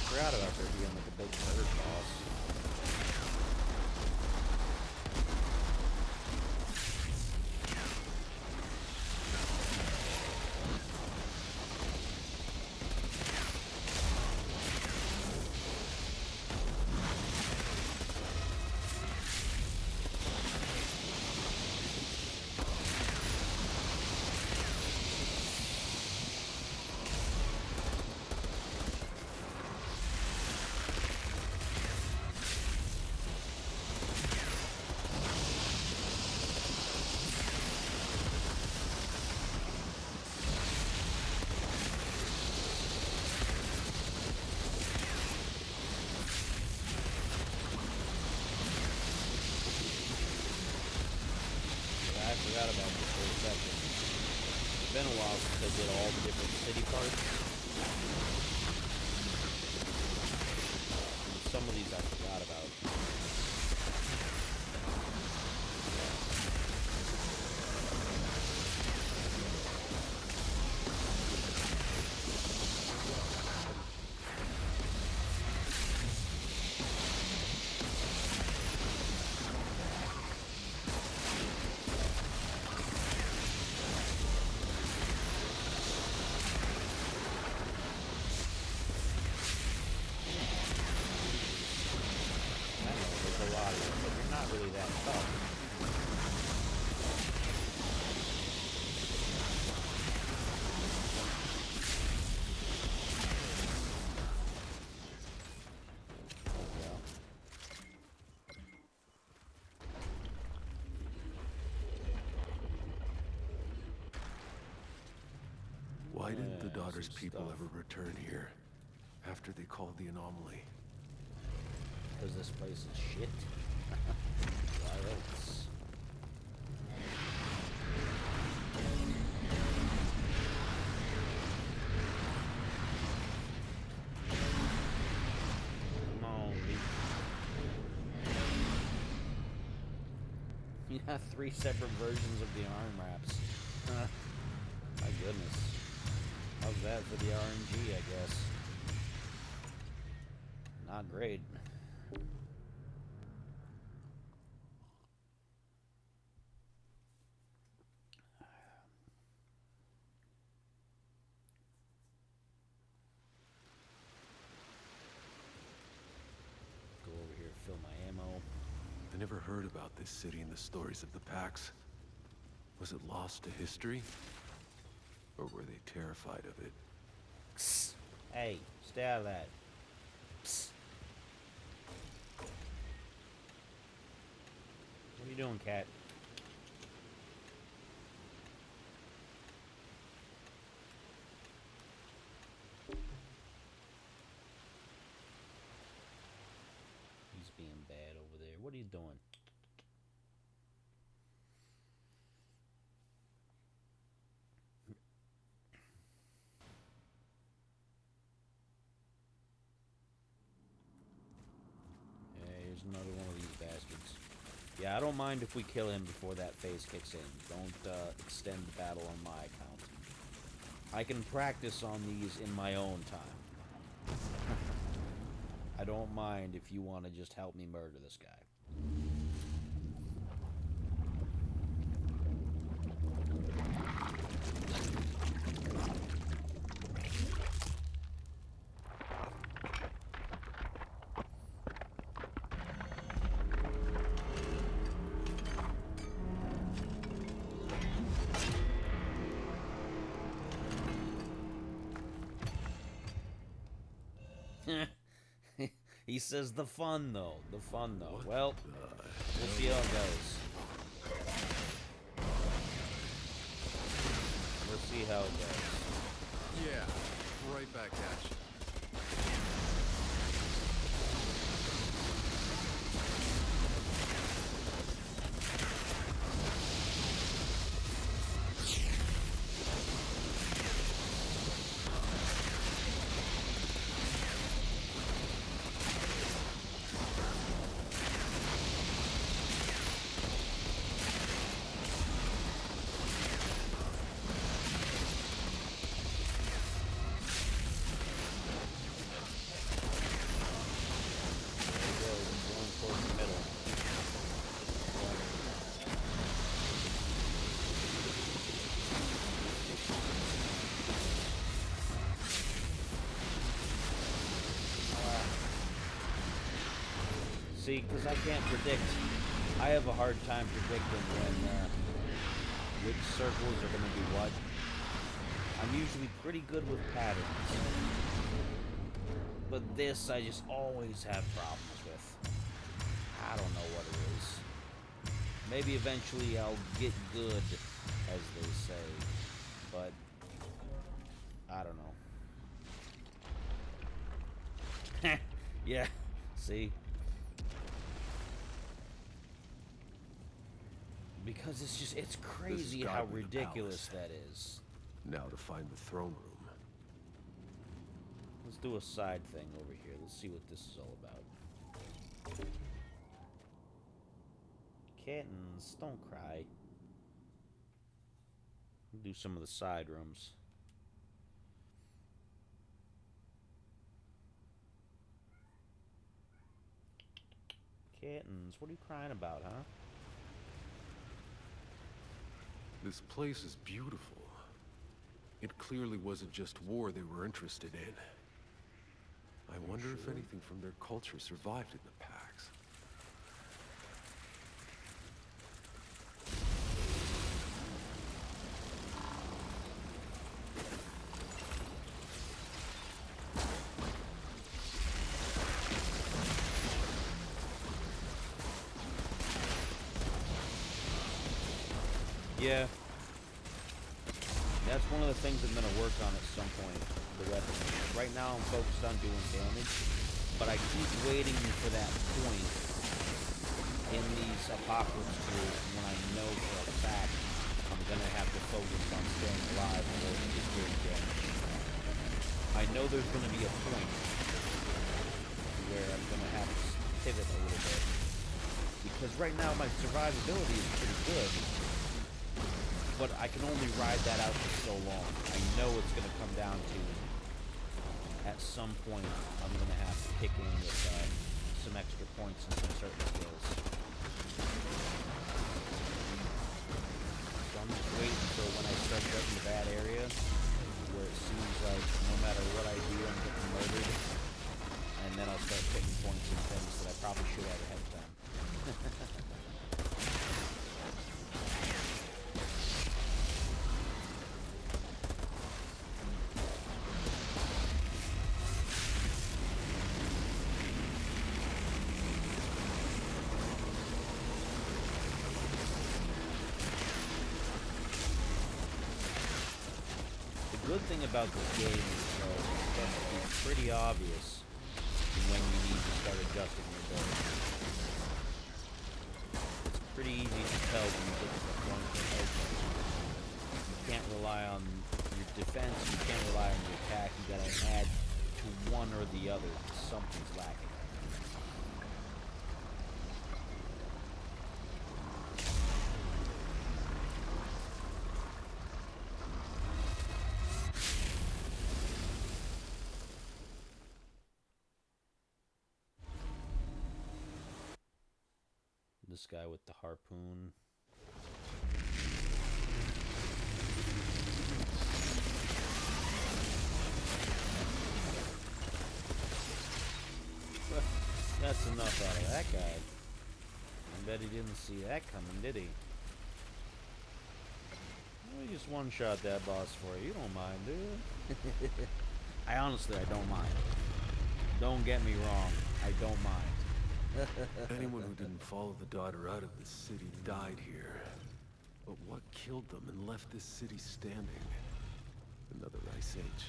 Forgot about there being like a big murder boss. Forgot about this for a second. It's been a while since I did all the different city parts. And some of these I forgot about. Why didn't the daughter's some people stuff. ever return here after they called the anomaly? Because this place is shit. Why else? Come on, you have 3 separate versions of the arm wraps. My goodness. How's that for the RNG, I guess? Not great. Go over here, fill my ammo. I never heard about this city in the stories of the Pax. Was it lost to history? Or were they terrified of it? Psst. Hey, stay out of that. Psst. What are you doing, cat? He's being bad over there. What are you doing? Here's another one of these bastards. Yeah, I don't mind if we kill him before that phase kicks in. Don't extend the battle on my account. I can practice on these in my own time. I don't mind if you want to just help me murder this guy. He says the fun though. The fun though. Well, we'll see how it goes. We'll see how it goes. Yeah, right back at you. See, because I can't predict. I have a hard time predicting when which circles are going to do what. I'm usually pretty good with patterns. But this, I just always have problems with. I don't know what it is. Maybe eventually I'll get good, as they say. But, I don't know. Yeah, see? Because it's just, it's crazy how ridiculous that is. Now to find the throne room. Let's do a side thing over here. Let's see what this is all about. Kittens, don't cry. Do some of the side rooms. Kittens, what are you crying about, huh? This place is beautiful. It clearly wasn't just war they were interested in. I wonder if anything from their culture survived in the Pax. Yeah. That's one of the things I'm going to work on at some point, the weapon. Right now I'm focused on doing damage, but I keep waiting for that point in these apocalypse tools when I know for a fact I'm going to have to focus on staying alive in order to get doing damage. I know there's going to be a point where I'm going to have to pivot a little bit, because right now my survivability is pretty good, but I can only ride that out for so long. I know it's going to come down to, at some point, I'm going to have to kick in with some extra points and some certain skills. So I'm just waiting for when I start getting the bad area, where it seems like no matter what I do, I'm getting murdered, and then I'll start putting points in things that I probably should have ahead of time. The good thing about this game is that it's pretty obvious when you need to start adjusting your build. It's pretty easy to tell when you get to the point where, okay, you can't rely on your defense, you can't rely on your attack, you gotta add to one or the other, something's lacking. This guy with the harpoon. That's enough out of that guy. I bet he didn't see that coming, did he? Let me just one-shot that boss for you. You don't mind, do you? I honestly don't mind. Don't get me wrong. I don't mind. Anyone who didn't follow the daughter out of the city died here. But what killed them and left this city standing? Another ice age.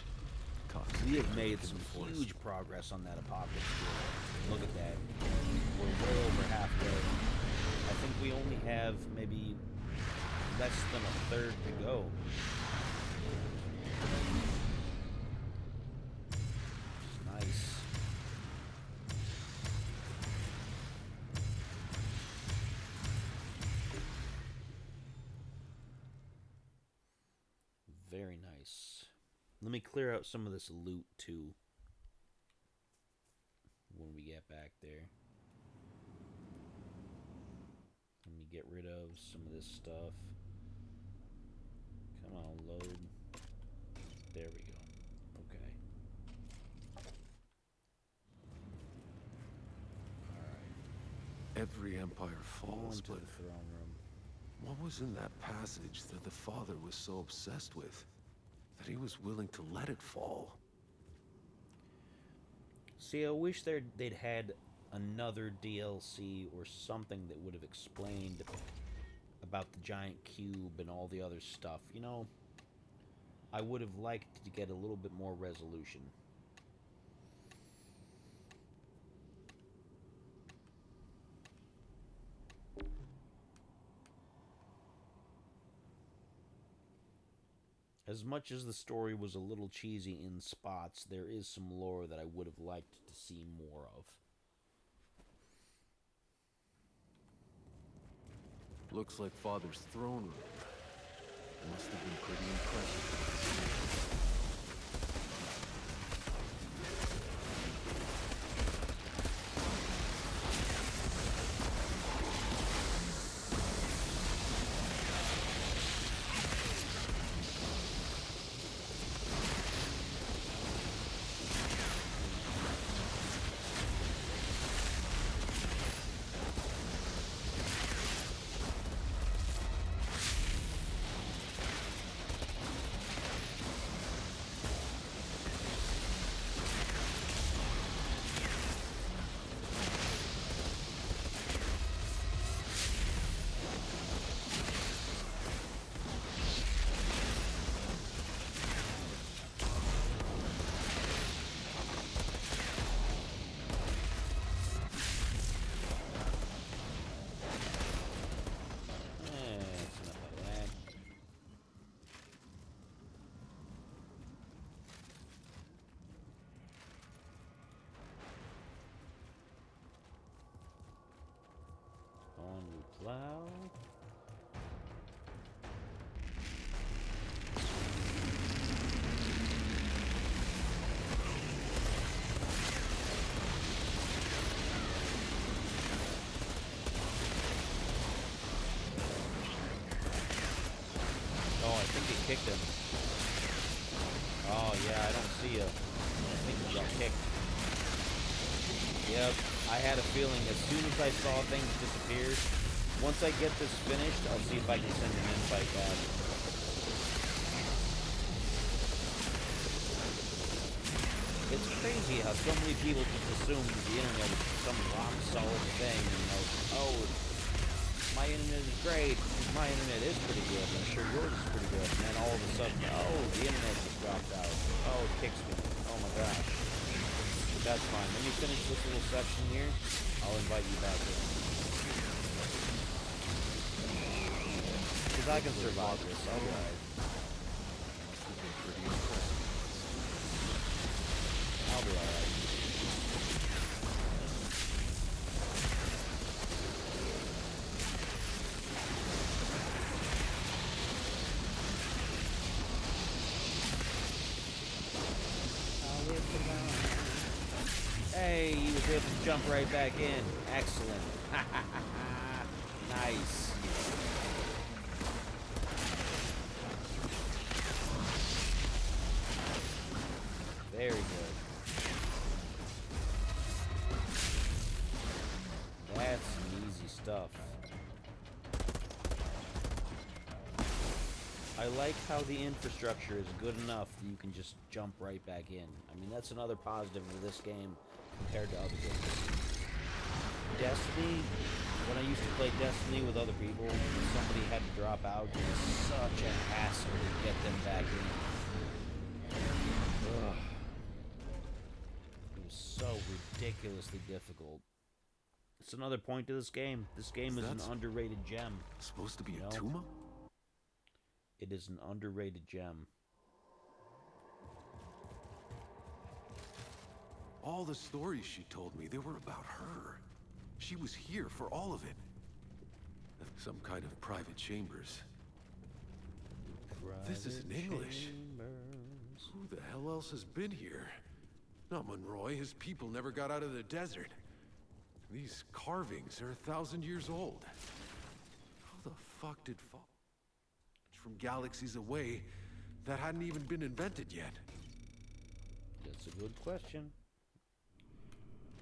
We have made some huge progress on that apocalypse tool. Look at that. We're way over halfway. I think we only have maybe less than a third to go. Nice. Very nice. Let me clear out some of this loot too when we get back there. Let me get rid of some of this stuff. Come on, load. There we go. Okay. Alright. Every empire falls, On to but the throne room. what was in that passage that the father was so obsessed with that he was willing to let it fall? See, I wish they'd had another DLC or something that would have explained about the giant cube and all the other stuff. You know, I would have liked to get a little bit more resolution. As much as the story was a little cheesy in spots, there is some lore that I would have liked to see more of. Looks like Father's throne room. Must have been pretty impressive. kicked him. Oh, yeah, I don't see you. I think he got kicked. Yep, I had a feeling as soon as I saw things disappear, once I get this finished, I'll see if I can send an invite back. It's crazy how so many people just assume the internet is some rock solid thing, you know. Oh, my internet is great. My internet is pretty good. I'm sure yours is pretty good. And then all of a sudden, oh, the internet just dropped out. Oh, it kicks me. Oh my gosh. But that's fine. Let me finish this little section here. I'll invite you back in. Because I can survive this. I'll be alright. I'll be alright. Hey, he was able to jump right back in. Excellent. Nice. Very good. That's some easy stuff. I like how the infrastructure is good enough that you can just jump right back in. I mean, that's another positive of this game compared to other games. Destiny, when I used to play Destiny with other people, if somebody had to drop out, it was such a hassle to get them back in. Ugh. It was so ridiculously difficult. It's another point to this game. This game is an underrated gem. Supposed to be a Tuma? It is an underrated gem. All the stories she told me, they were about her. She was here for all of it. Some kind of private chambers. This is in English. Who the hell else has been here? Not Monroy. His people never got out of the desert. These carvings are 1,000 years old. How the fuck did from galaxies away that hadn't even been invented yet? That's a good question.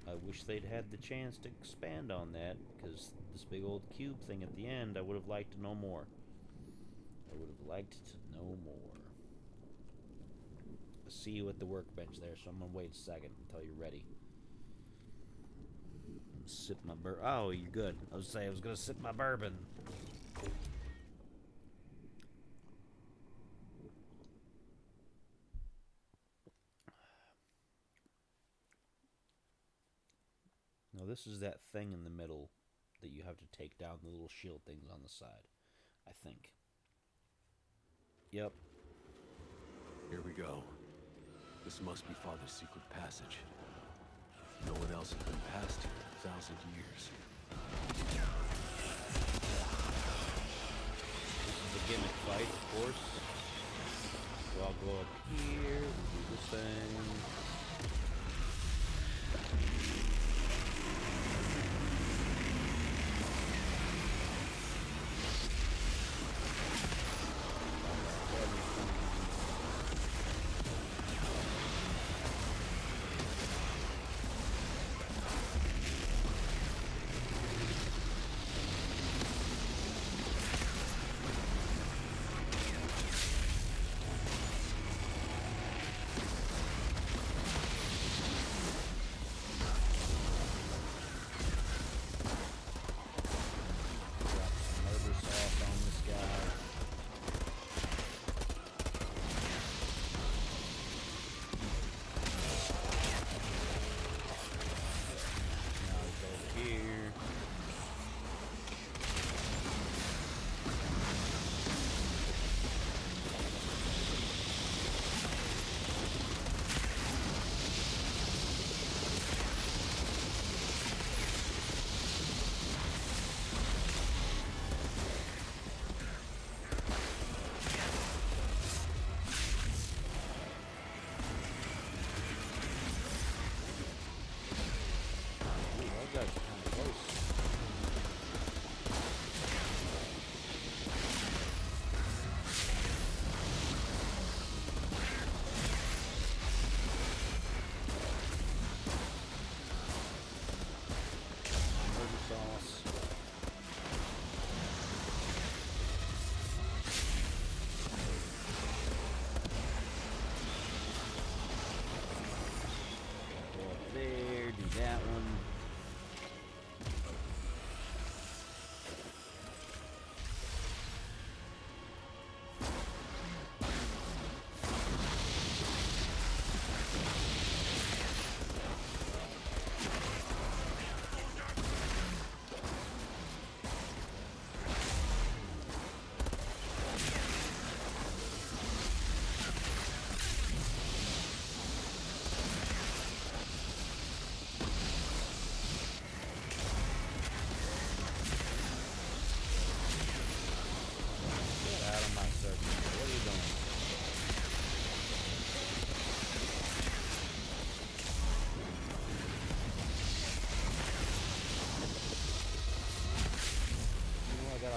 I wish they'd had the chance to expand on that, because this big old cube thing at the end, I would have liked to know more. I would have liked to know more. I'll see you at the workbench there, so I'm gonna wait a second until you're ready. Sip my oh, you're good. I was gonna sip my bourbon. Now this is that thing in the middle that you have to take down, the little shield things on the side, I think. Yep. Here we go. This must be Father's secret passage. No one else has been past here in 1,000 years. This is a gimmick fight, of course. So I'll go up here, we'll do this thing.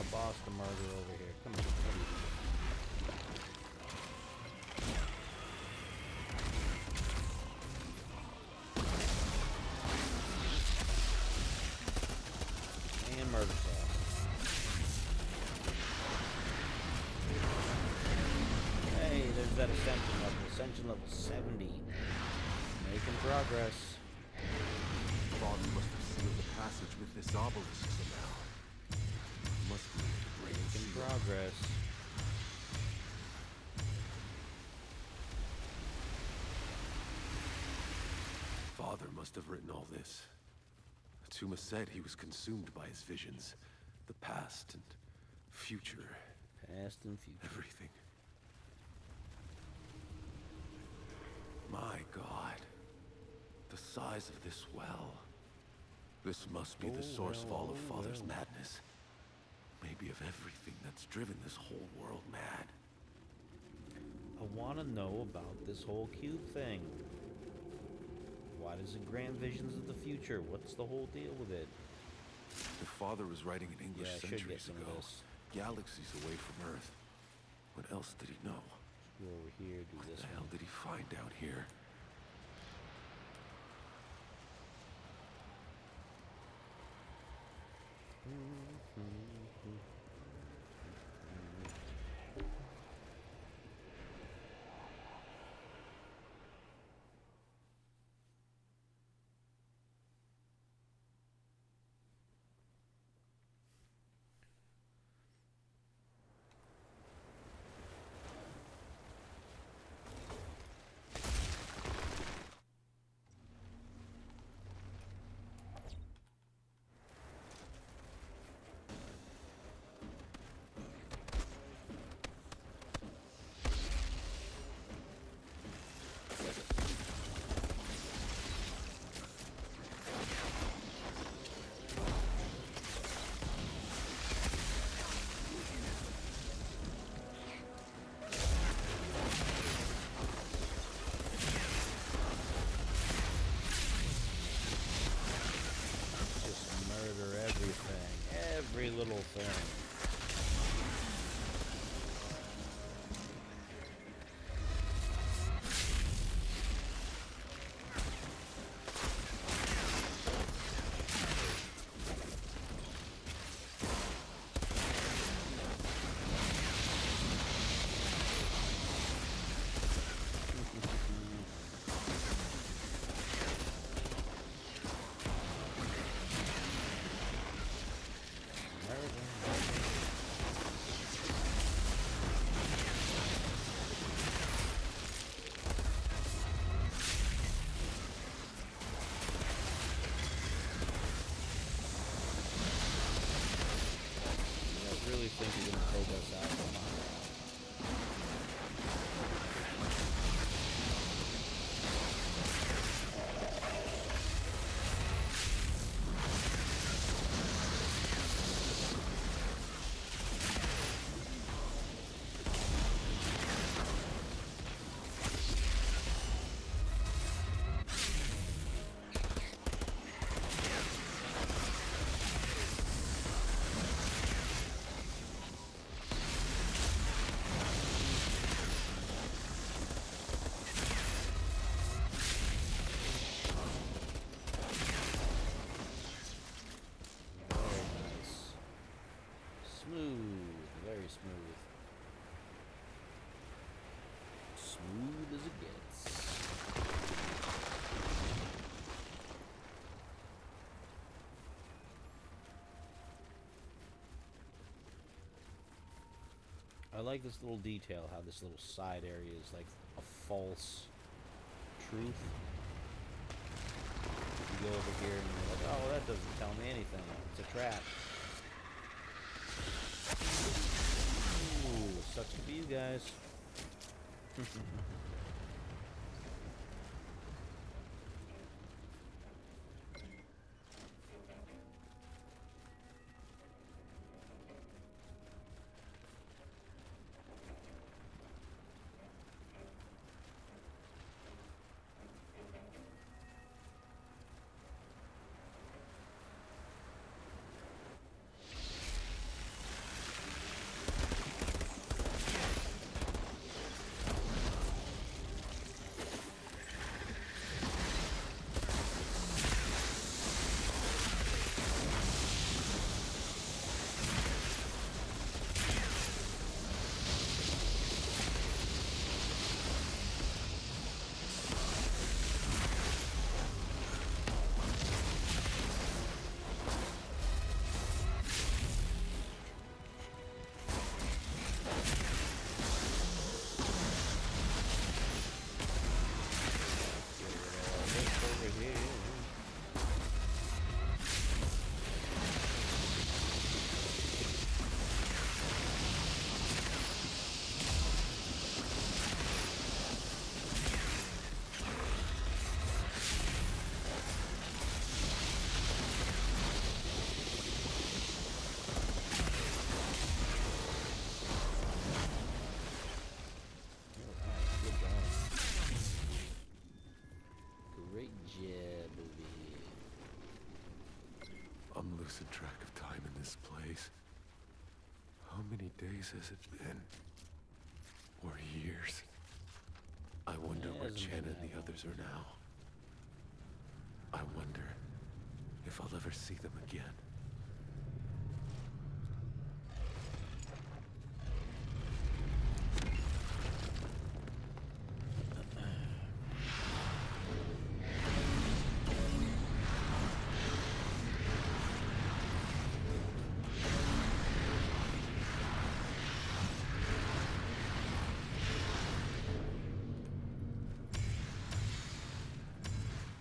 a boss to murder over here. Come on. What are you doing? And murder sauce. Hey, there's that ascension level. Ascension level 70. Making progress. Father must have sealed the passage with this obelisk somehow. Must be the great Making seal. progress. Father must have written all this. Tuma said he was consumed by his visions. The past and future. Past and future. Everything. My God. The size of this well. This must be the source fall of Father's madness. Maybe of everything that's driven this whole world mad. I want to know about this whole cube thing. Why does it grant visions of the future? What's the whole deal with it? If Father was writing in English Yeah, I should get centuries some of ago, this. galaxies away from Earth. What else did he know? Go over here, do What this the hell one. did he find out here? Just murder everything. Every little thing. Really think you're gonna take us out? Come on. Very nice. Smooth, very smooth. Smooth as it gets. I like this little detail, how this little side area is like a false truth. You go over here and you're like, oh, that doesn't tell me anything. It's a trap. Ooh, sucks to be you guys. days has it been? Or years? I wonder It where hasn't Chen been and that the long. others are now. I wonder if I'll ever see them again.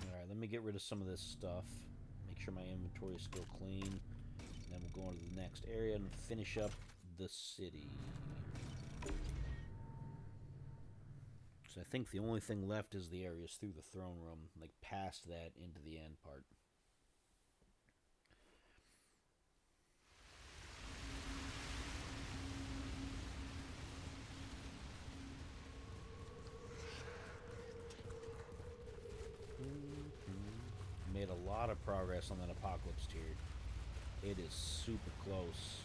Alright, let me get rid of some of this stuff. Make sure my inventory is still clean. Then we'll go on to the next area and finish up the city. So I think the only thing left is the areas through the throne room, like past that into the end part. Made a lot of progress on that apocalypse tier. It is super close.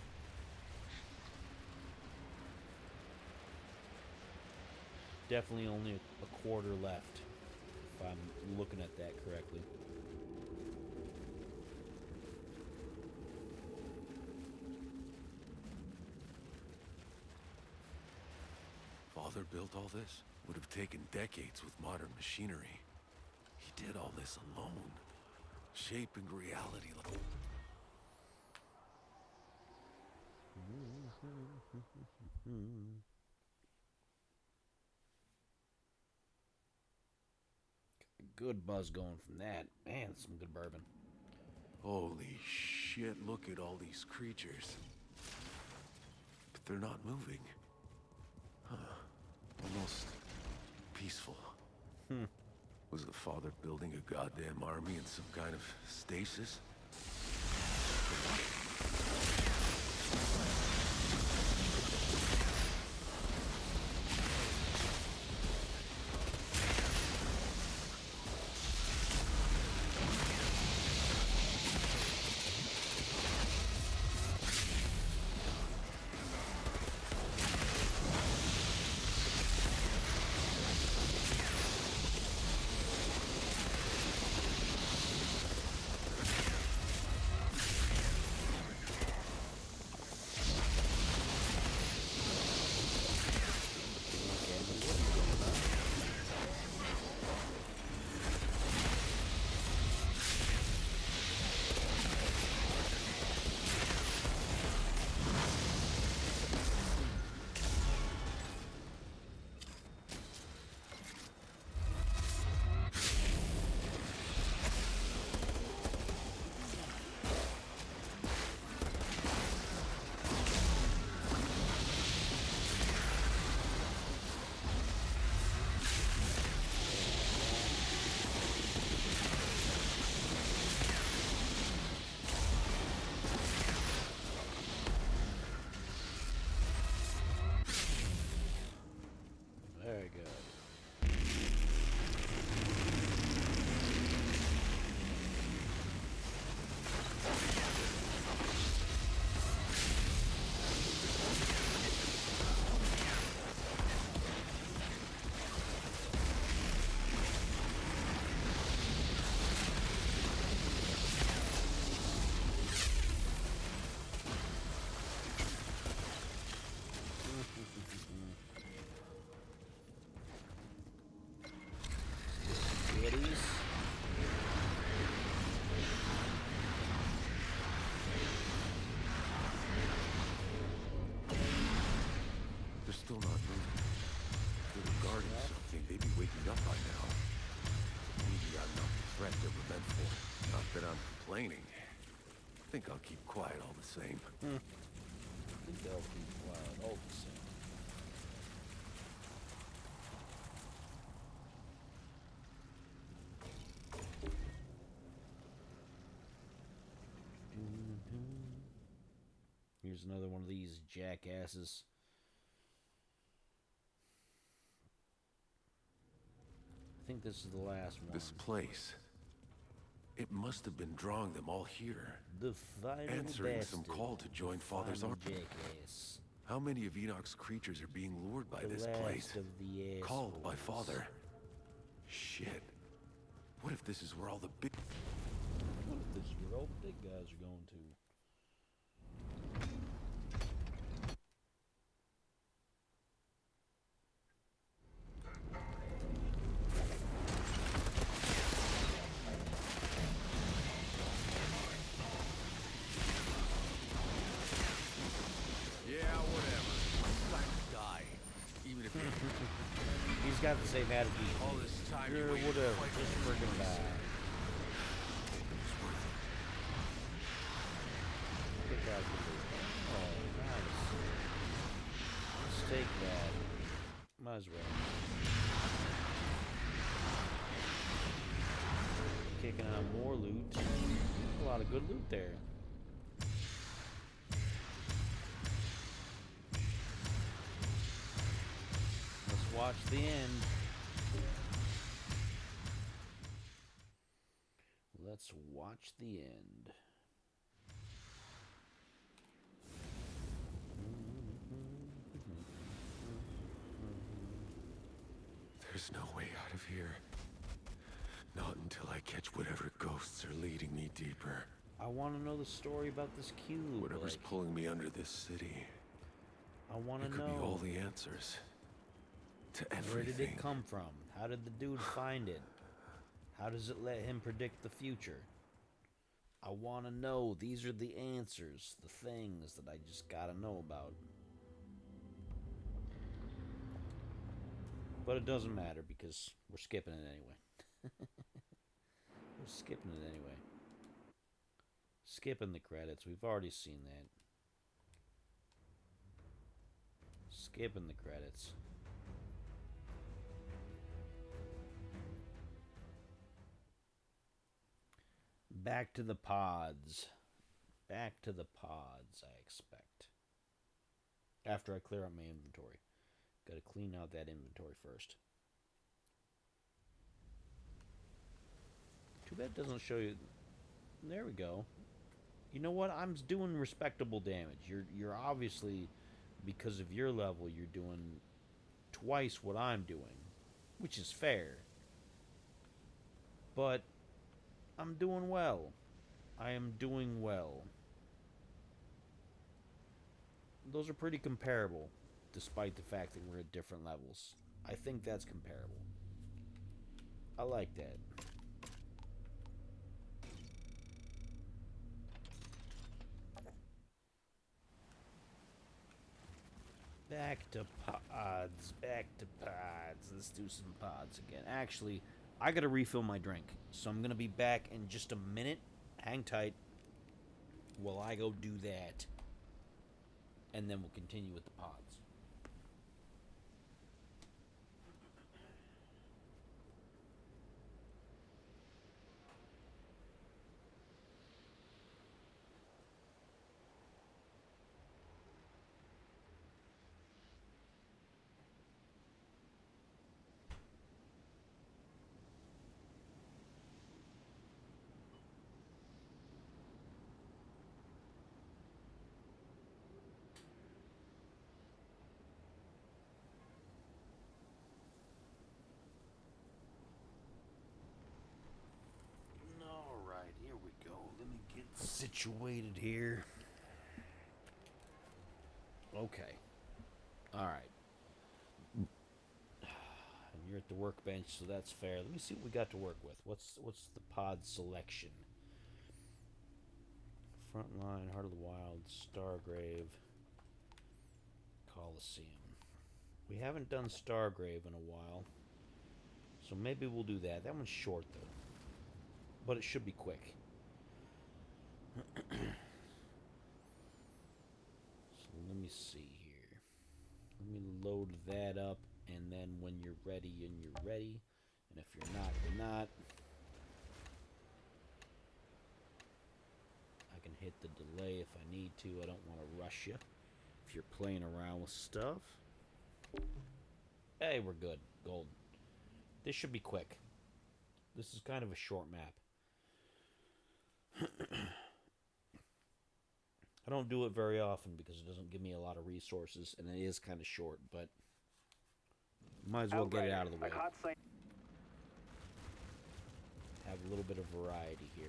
Definitely only a quarter left, if I'm looking at that correctly. Father built all this? Would have taken decades with modern machinery. He did all this alone, shaping reality. Good buzz going from that. Man, some good bourbon. Holy shit, look at all these creatures. But they're not moving. Huh. Almost peaceful. Was the father building a goddamn army in some kind of stasis? Very good. Goodies. They're still not moving. If they were guarding something, they'd be waking up by now. Maybe I'm not the threat they were meant for. Not that I'm complaining. I think I'll keep quiet all the same. I think they'll keep quiet all the same. Here's another one of these jackasses. I think this is the last one. This place. It must have been drawing them all here. The final Answering some bastard. call to join Father's Final army. jackass. How many of Enoch's creatures are being lured by The this last place? of the Called by assholes. Father. Shit. What if this is where all the big... What if this is where all the big guys are going to? Yeah, whatever. Let him die. Even if He's got the same attitude. all this time Yeah, you waited to whatever. fight Just for freaking me. die. It's worth it. Kick out the big guy. Oh, nice. Let's take that. Might as well. Kicking out more loot. A lot of good loot there. Let's watch the end. Let's watch the end. There's no way out of here. Not until I catch whatever ghosts are leading me deeper. I want to know the story about this cube. Whatever's like, pulling me under this city. I want It to could be all know. the answers. To Where did everything. it come from? How did the dude find it? How does it let him predict the future? I want to know. These are the answers, the things that I just gotta know about. But it doesn't matter because we're skipping it anyway. We're skipping it anyway. Skipping the credits. We've already seen that. Skipping the credits. Back to the pods. Back to the pods, I expect. After I clear out my inventory. Gotta clean out that inventory first. Too bad it doesn't show you. There we go. You know what? I'm doing respectable damage. You're obviously, because of your level, you're doing twice what I'm doing, which is fair. But I'm doing well. I am doing well. Those are pretty comparable, despite the fact that we're at different levels. I think that's comparable. I like that. Back to pods, back to pods. Let's do some pods again. Actually, I gotta refill my drink, so I'm gonna be back in just a minute. Hang tight while I go do that, and then we'll continue with the pods. Alright, here we go. Let me get situated here. Okay. Alright. And you're at the workbench, so that's fair. Let me see what we got to work with. What's the pod selection? Frontline, Heart of the Wild, Stargrave, Coliseum. We haven't done Stargrave in a while, so maybe we'll do that. That one's short, though. But it should be quick. So let me see here. Let me load that up, and then when you're ready, you're ready. And if you're not, you're not. I can hit the delay if I need to. I don't want to rush you if you're playing around with stuff. Hey, we're good. Golden. This should be quick. This is kind of a short map. I don't do it very often because it doesn't give me a lot of resources, and it is kind of short, but might as well get it out of the way. Have a little bit of variety here.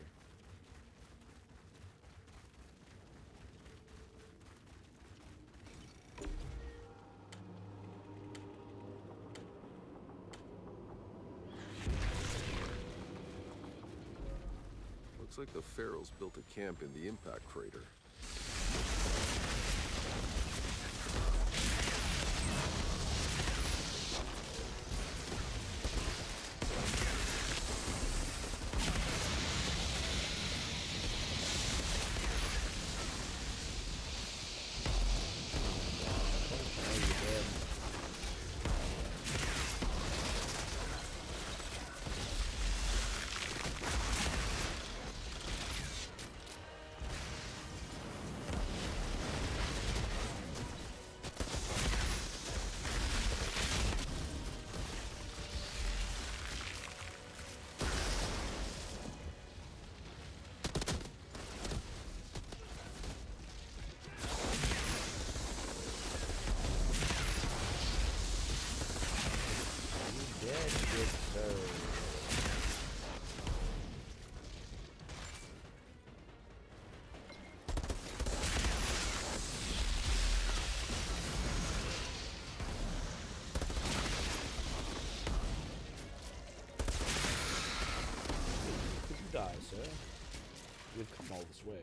Looks like the Pharaohs built a camp in the impact crater. Die, sir. We've come all this way.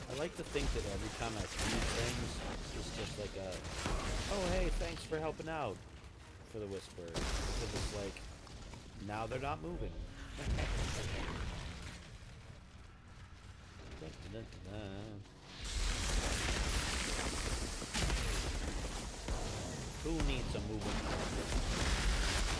I like to think that every time I see things, it's just like a, oh hey, thanks for helping out, for the Whisper. Because it's like, now they're not moving. Dun, dun, dun, dun. Who needs a moving target?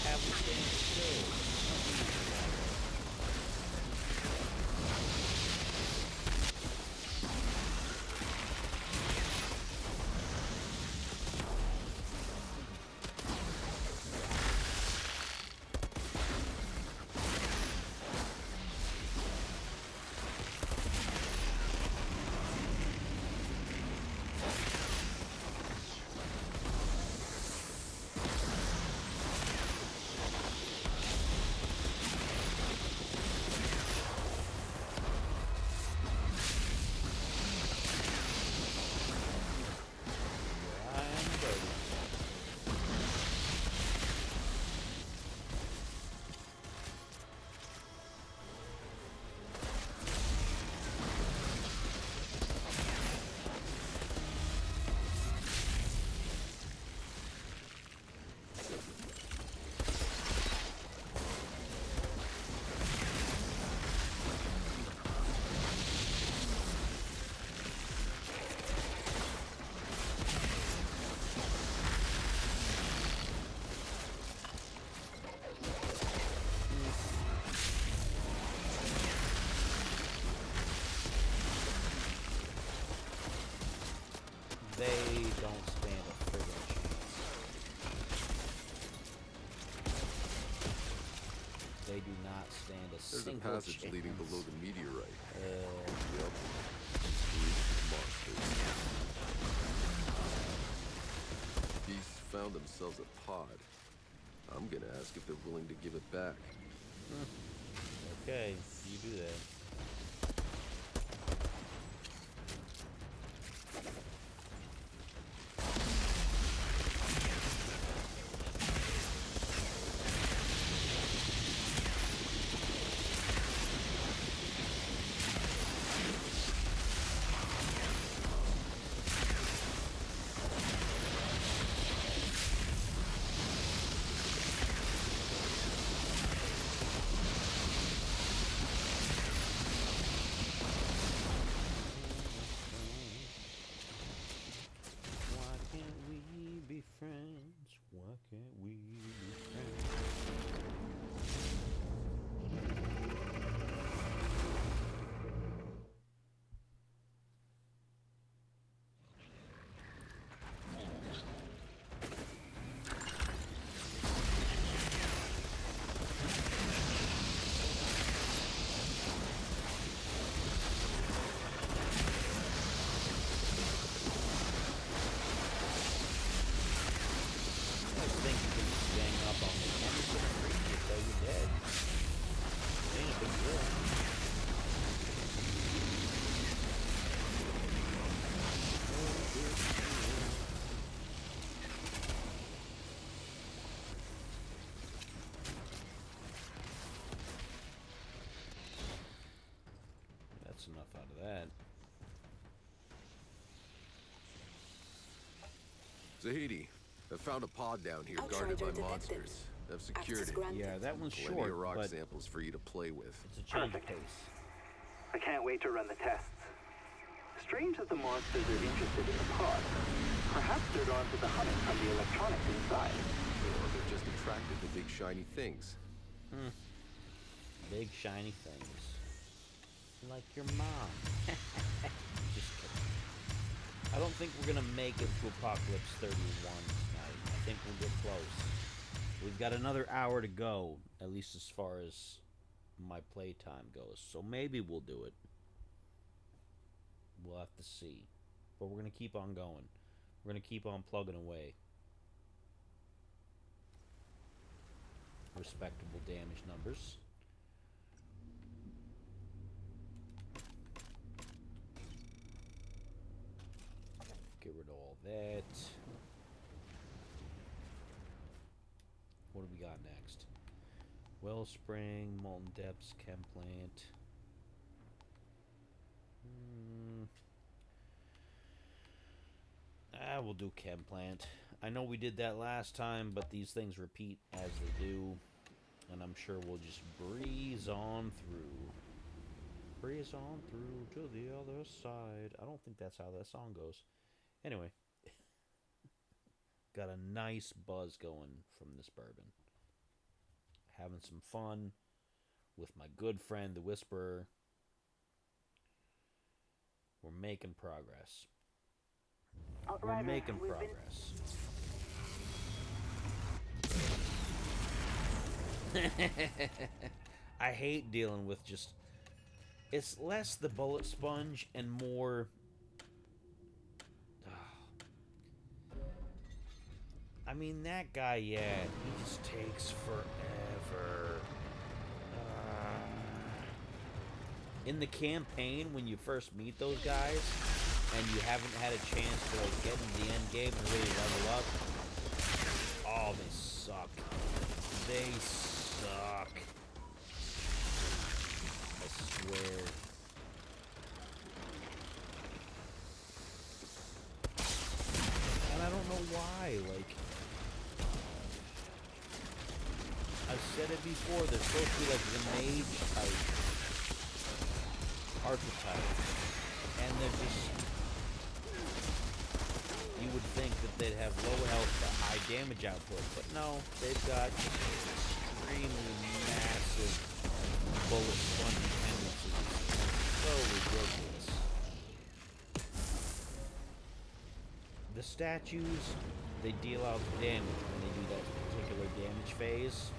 Have we stand still? They don't stand a friggin' chance. They do not stand a There's single a passage chance. leading below the meteorite. Uh, Yep. Brute monsters. Beasts found themselves a pod. I'm gonna ask if they're willing to give it back. okay, you do that. us enough out of that. Zahidi, I found a pod down here Outrider guarded by detected. monsters. I've secured Access it. granted. Yeah, that one's Plenty short, of rock but samples for you to play with. it's a change of Perfect. pace. I can't wait to run the tests. Strange that the monsters are interested in the pod. Perhaps they're drawn to the humming from the electronics inside. Or they're just attracted to big shiny things. Big shiny things. Like your mom. Just kidding. I don't think we're gonna make it to Apocalypse 31 tonight. I think we'll get close. We've got another hour to go, at least as far as my playtime goes. So maybe we'll do it. We'll have to see. But we're gonna keep on going. We're gonna keep on plugging away. Respectable damage numbers. Get rid of all that. What do we got next? Wellspring, Molten Depths, Chem Plant. We'll do Chem Plant. I know we did that last time, but these things repeat as they do. And I'm sure we'll just breeze on through. Breeze on through to the other side. I don't think that's how that song goes. Anyway. Got a nice buzz going from this bourbon. Having some fun with my good friend, the Whisperer. We're making progress. We're making progress. I hate dealing with just... It's less the bullet sponge and more... I mean, that guy, yeah, he just takes forever. In the campaign, when you first meet those guys, and you haven't had a chance to like, get into the end game and really level up, oh, they suck. They suck. I swear. And I don't know why, like... I've said it before, they're supposed to be like the mage type archetype. And they're just... You would think that they'd have low health but high damage output. But no, they've got extremely massive bullet sponge tendencies. It's so ridiculous. The statues, they deal out damage when they do that particular damage phase.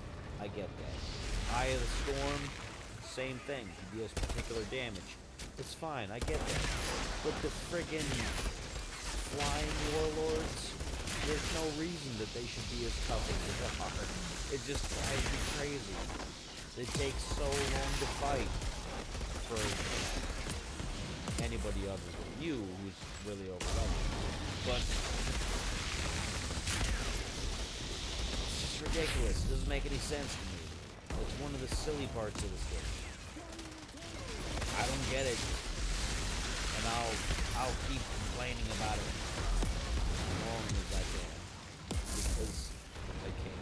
I get that. Eye of the Storm, same thing. He deals particular damage. It's fine, I get that. But the friggin' flying warlords, there's no reason that they should be as tough as they are. It just drives me crazy. They take so long to fight for anybody other than you who's really overleveled. But it's ridiculous. It doesn't make any sense to me. It's one of the silly parts of this game. I don't get it. And I'll keep complaining about it as long as I can. Because I can.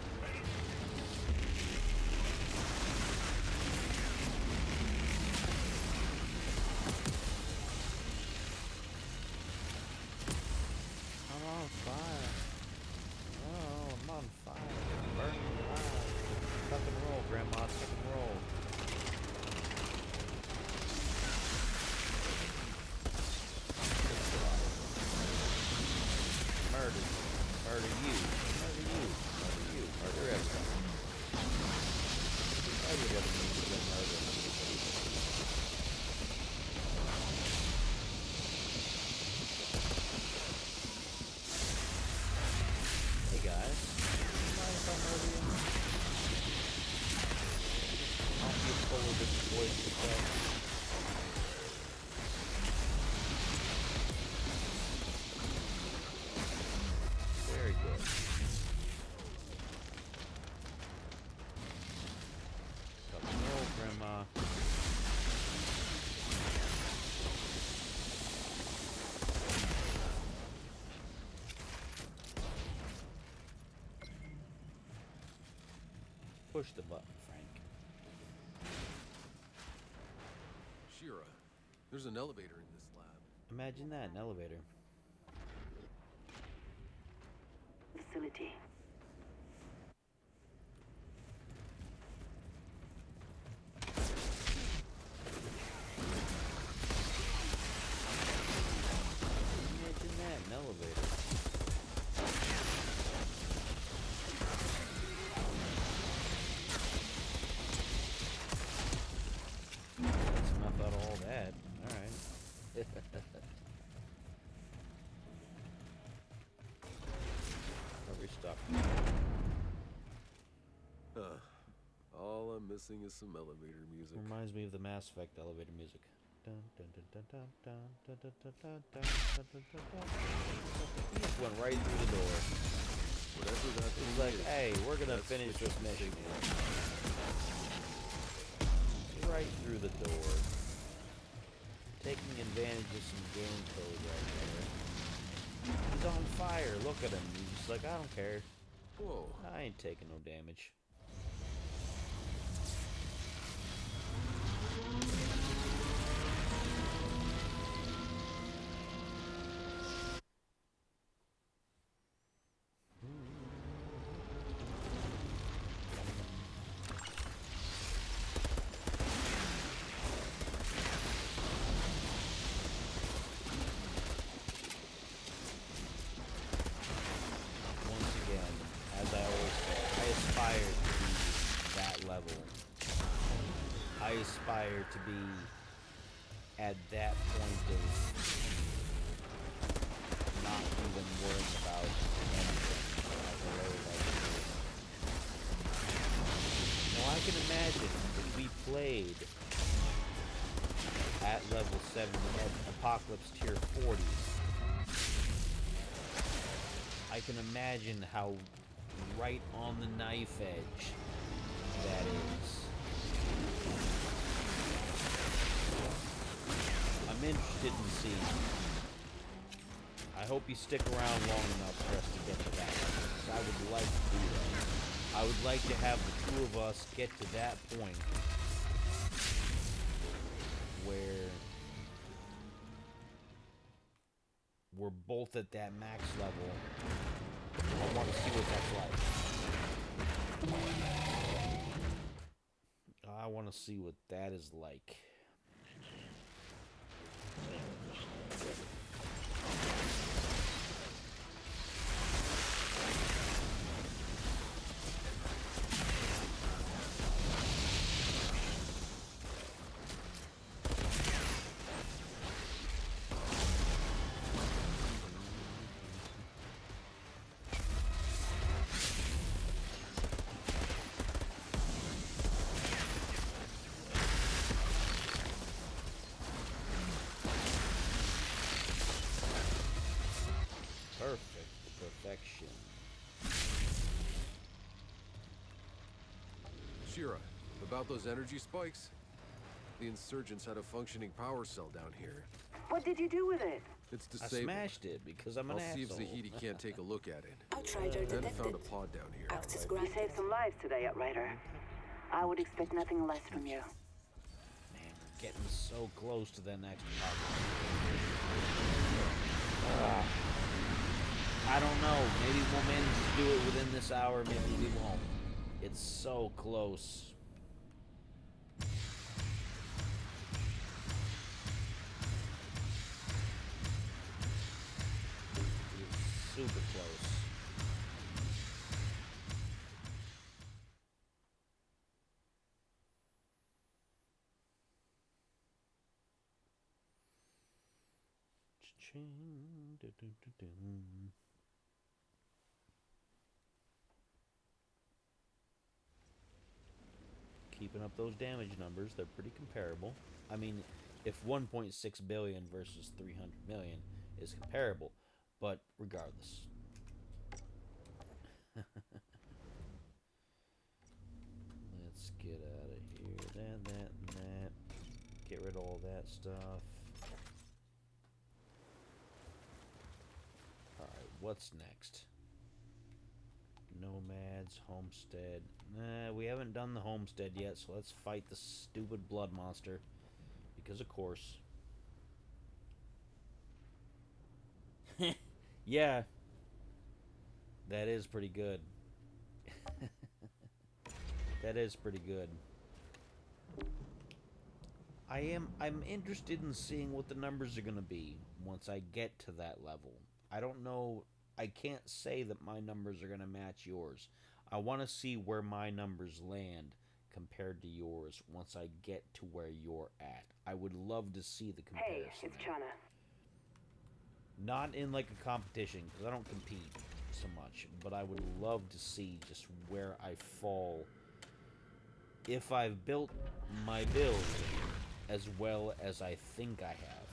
I'm on fire. Oh, I'm on fire. Burning alive. Tuck and roll, Grandma. Tuck and roll. push the button, Frank. Shira, there's an elevator in this lab. Imagine that, an elevator. Facility. Imagine that, an elevator. That's enough out of all that. Alright. Are we stuck? All I'm missing is some elevator music. Reminds me of the Mass Effect elevator music. Dun, dun, dun, dun, dun, dun, dun, dun, dun, dun, dun, dun, dun, dun, dun. He just went right through the door. Whatever that thing He's like, is, hey, we're gonna that's finish what this you mission. think. Right through the door. Taking advantage of some game code right there. He's on fire. Look at him. He's just like, I don't care. Whoa. I ain't taking no damage. Once again, as I always say, I aspire to be that level. I aspire to be at that point of not even worrying about anything. Like I really like to do. Now I can imagine if we played at level 70 at Apocalypse tier 40s. I can imagine how right on the knife edge that is. I'm interested in seeing. I hope you stick around long enough for us to get to that. Because I would like to do that. I would like to have the two of us get to that point where we're both at that max level. I want to see what that's like. I want to see what that is like. Perfect. Perfection. Shira, about those energy spikes? The insurgents had a functioning power cell down here. What did you do with it? It's I disabled. smashed it because I'm an I'll asshole. see if Zahidi can't take a look at it. Outrider Then detected. found a pod down here. Access You granted. saved some lives today, Outrider. I would expect nothing less from you. Man, we're getting so close to the next Apocalypse. I don't know. Maybe we'll manage to do it within this hour. Maybe we won't. It's so close. It's super close. Cha-ching, du-du-du-dum. Keeping up those damage numbers, they're pretty comparable. I mean, if 1.6 billion versus 300 million is comparable, but regardless. Let's get out of here. That, and that. Get rid of all that stuff. Alright, what's next? Nomads, Homestead. Nah, we haven't done the Homestead yet, so let's fight the stupid blood monster. Because of course. Yeah. That is pretty good. That is pretty good. I'm interested in seeing what the numbers are going to be once I get to that level. I don't know, I can't say that my numbers are going to match yours. I want to see where my numbers land compared to yours once I get to where you're at. I would love to see the comparison. Hey, it's Chana. Not in like a competition, because I don't compete so much, but I would love to see just where I fall if I've built my build as well as I think I have.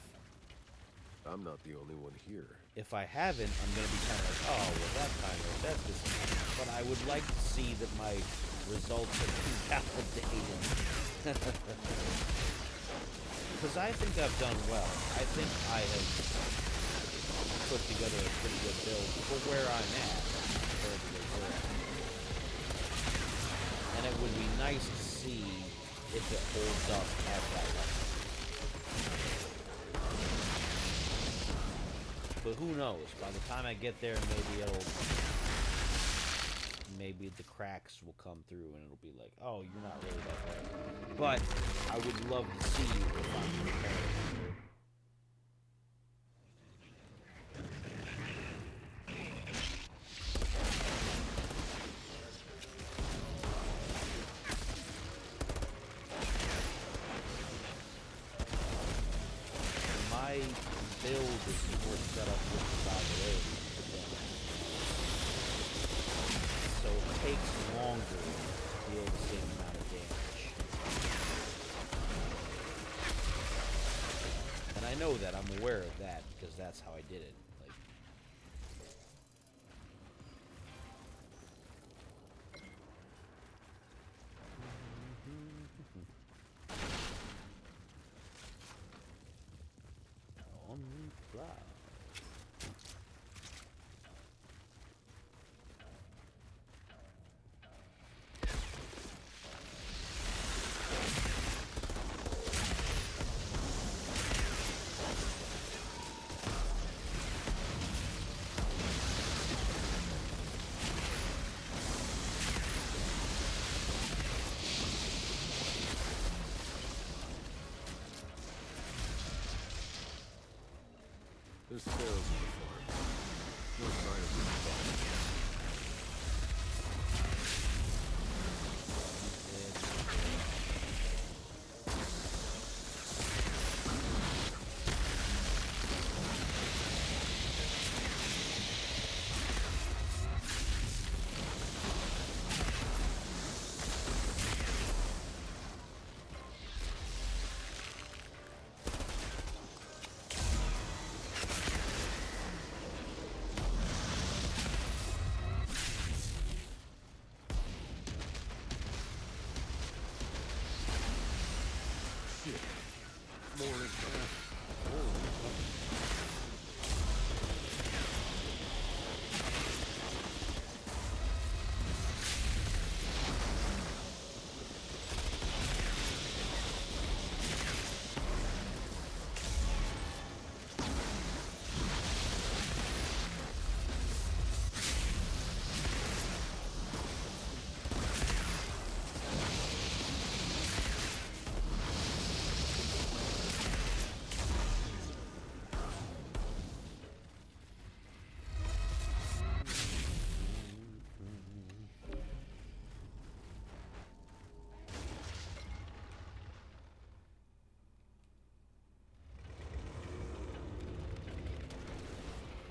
I'm not the only one here. If I haven't, I'm going to be kind of like, oh, well, that's disappointing. But I would like to see that my results have been validated. Because I think I've done well. I think I have put together a pretty good build for where I'm at compared to where we're at. And it would be nice to see if it holds up at that level. But who knows? By the time I get there, maybe the cracks will come through and it'll be like, oh, you're not really that bad. But I would love to see if I'm prepared. My build is more set up with survivability for damage. So it takes longer to deal the same amount of damage. And I know that, I'm aware of that, because that's how I did it. Like, on the fly. There's sparrows in the farm. No sign of them.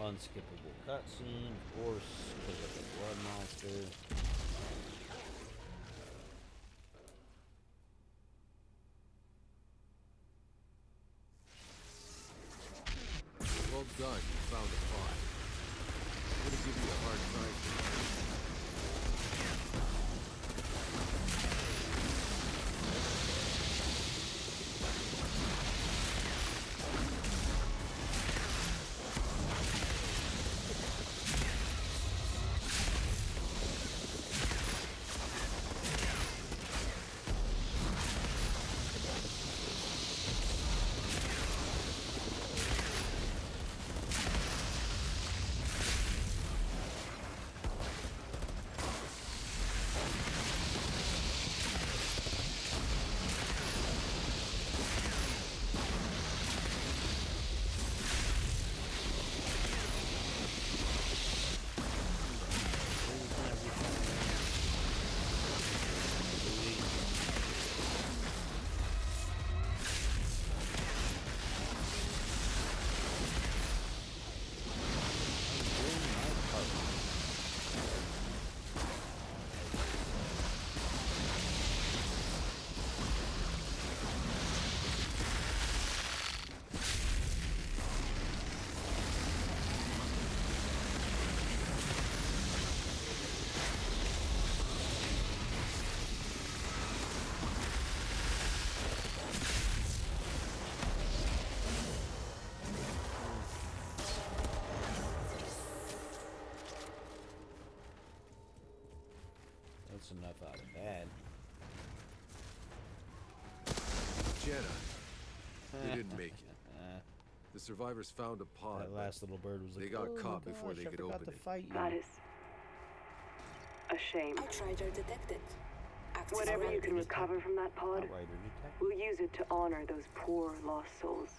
Unskippable cutscene, of course, because of the blood monster. Well done, you found a plot. I'm gonna give you a hard time for that. That's enough out of that. Jenna, we didn't make it. The survivors found a pod. That last little bird was like, they got oh caught my before gosh, they I could forgot open to it. fight you. That is a shame. Outrider detected. Access Whatever you granted. can recover from that pod, Outrider detected. we'll use it to honor those poor lost souls.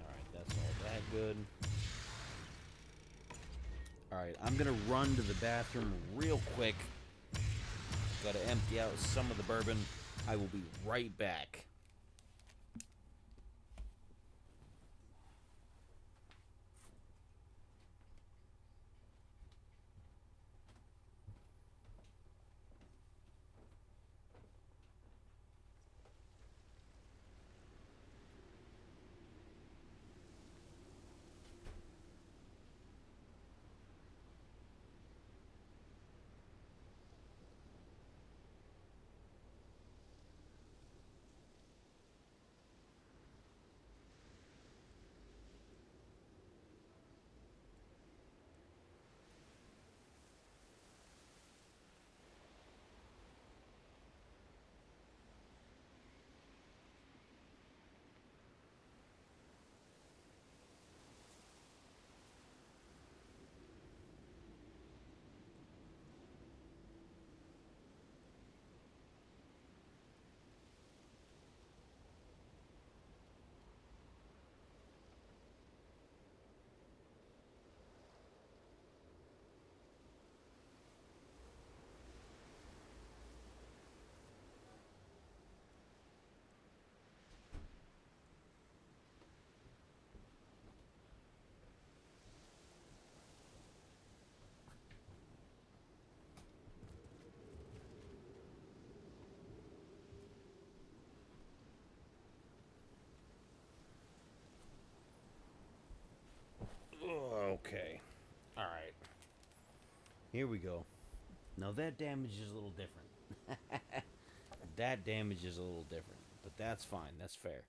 Alright, that's all that good. Alright, I'm gonna run to the bathroom real quick. Gotta empty out some of the bourbon. I will be right back. Okay. Alright. Here we go. Now that damage is a little different. That damage is a little different. But that's fine. That's fair.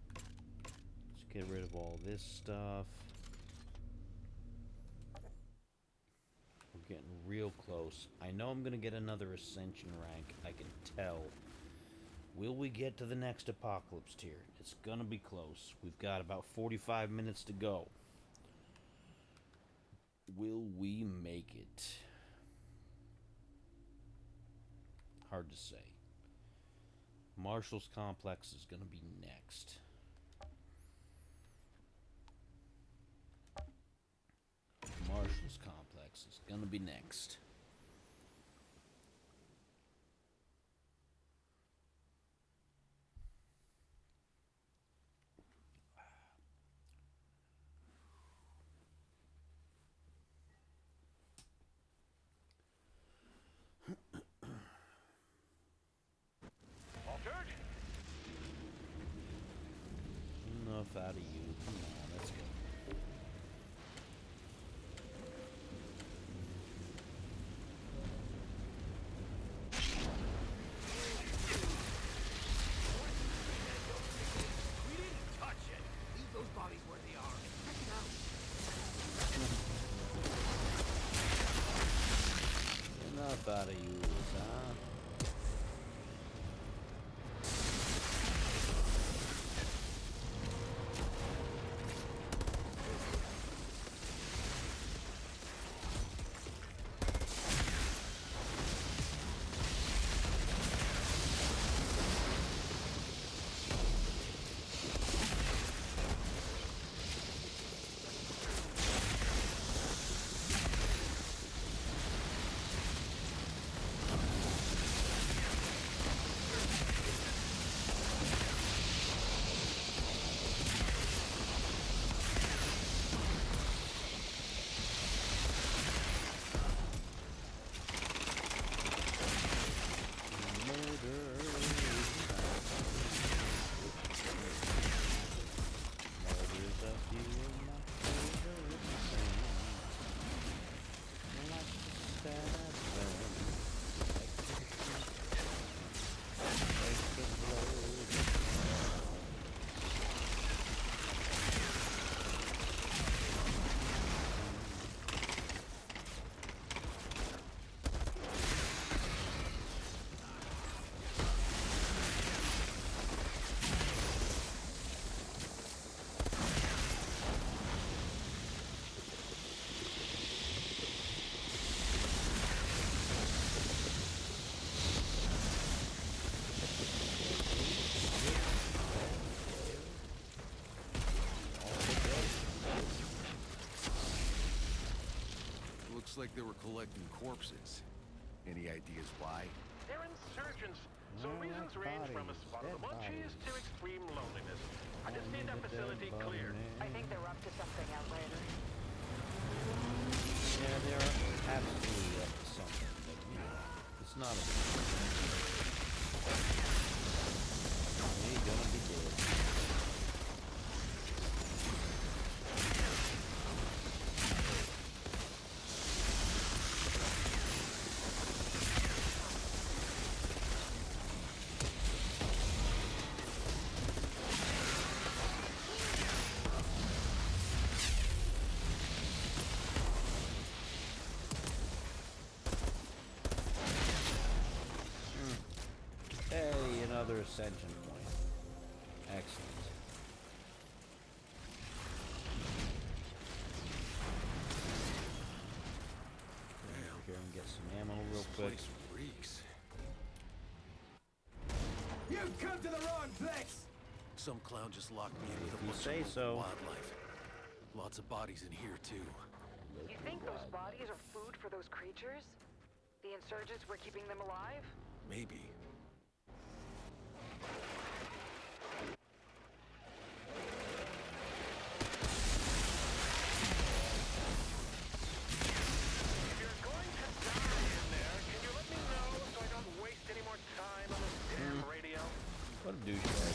Let's get rid of all this stuff. We're getting real close. I know I'm going to get another Ascension rank. I can tell. Will we get to the next Apocalypse tier? It's gonna be close. We've got about 45 minutes to go. Will we make it? Hard to say. Marshall's Complex is gonna be next. Marshall's Complex is gonna be next. Enough out of you. Come on, let's go. We didn't touch it. Leave those bodies where they are and check it out. Enough out of you, huh? Looks like they were collecting corpses. Any ideas why? They're insurgents, so Well, reasons that's range from a bodies, spot of the dead munchies to bodies. extreme loneliness. I just need that the facility dead cleared. I think they're up to something, Outrider. Yeah, they're absolutely up to something, but you know, it's not a. They're gonna be dead. Hey, another ascension point. Excellent. Damn, Here and get some ammo real this quick. place reeks. You've come to the wrong place! Some clown just locked me in with a If you bunch say of so. local wildlife. Lots of bodies in here, too. You think those bodies are food for those creatures? The insurgents were keeping them alive? Maybe. If you're going to die in there, can you let me know so I don't waste any more time on this damn radio? What a douchebag.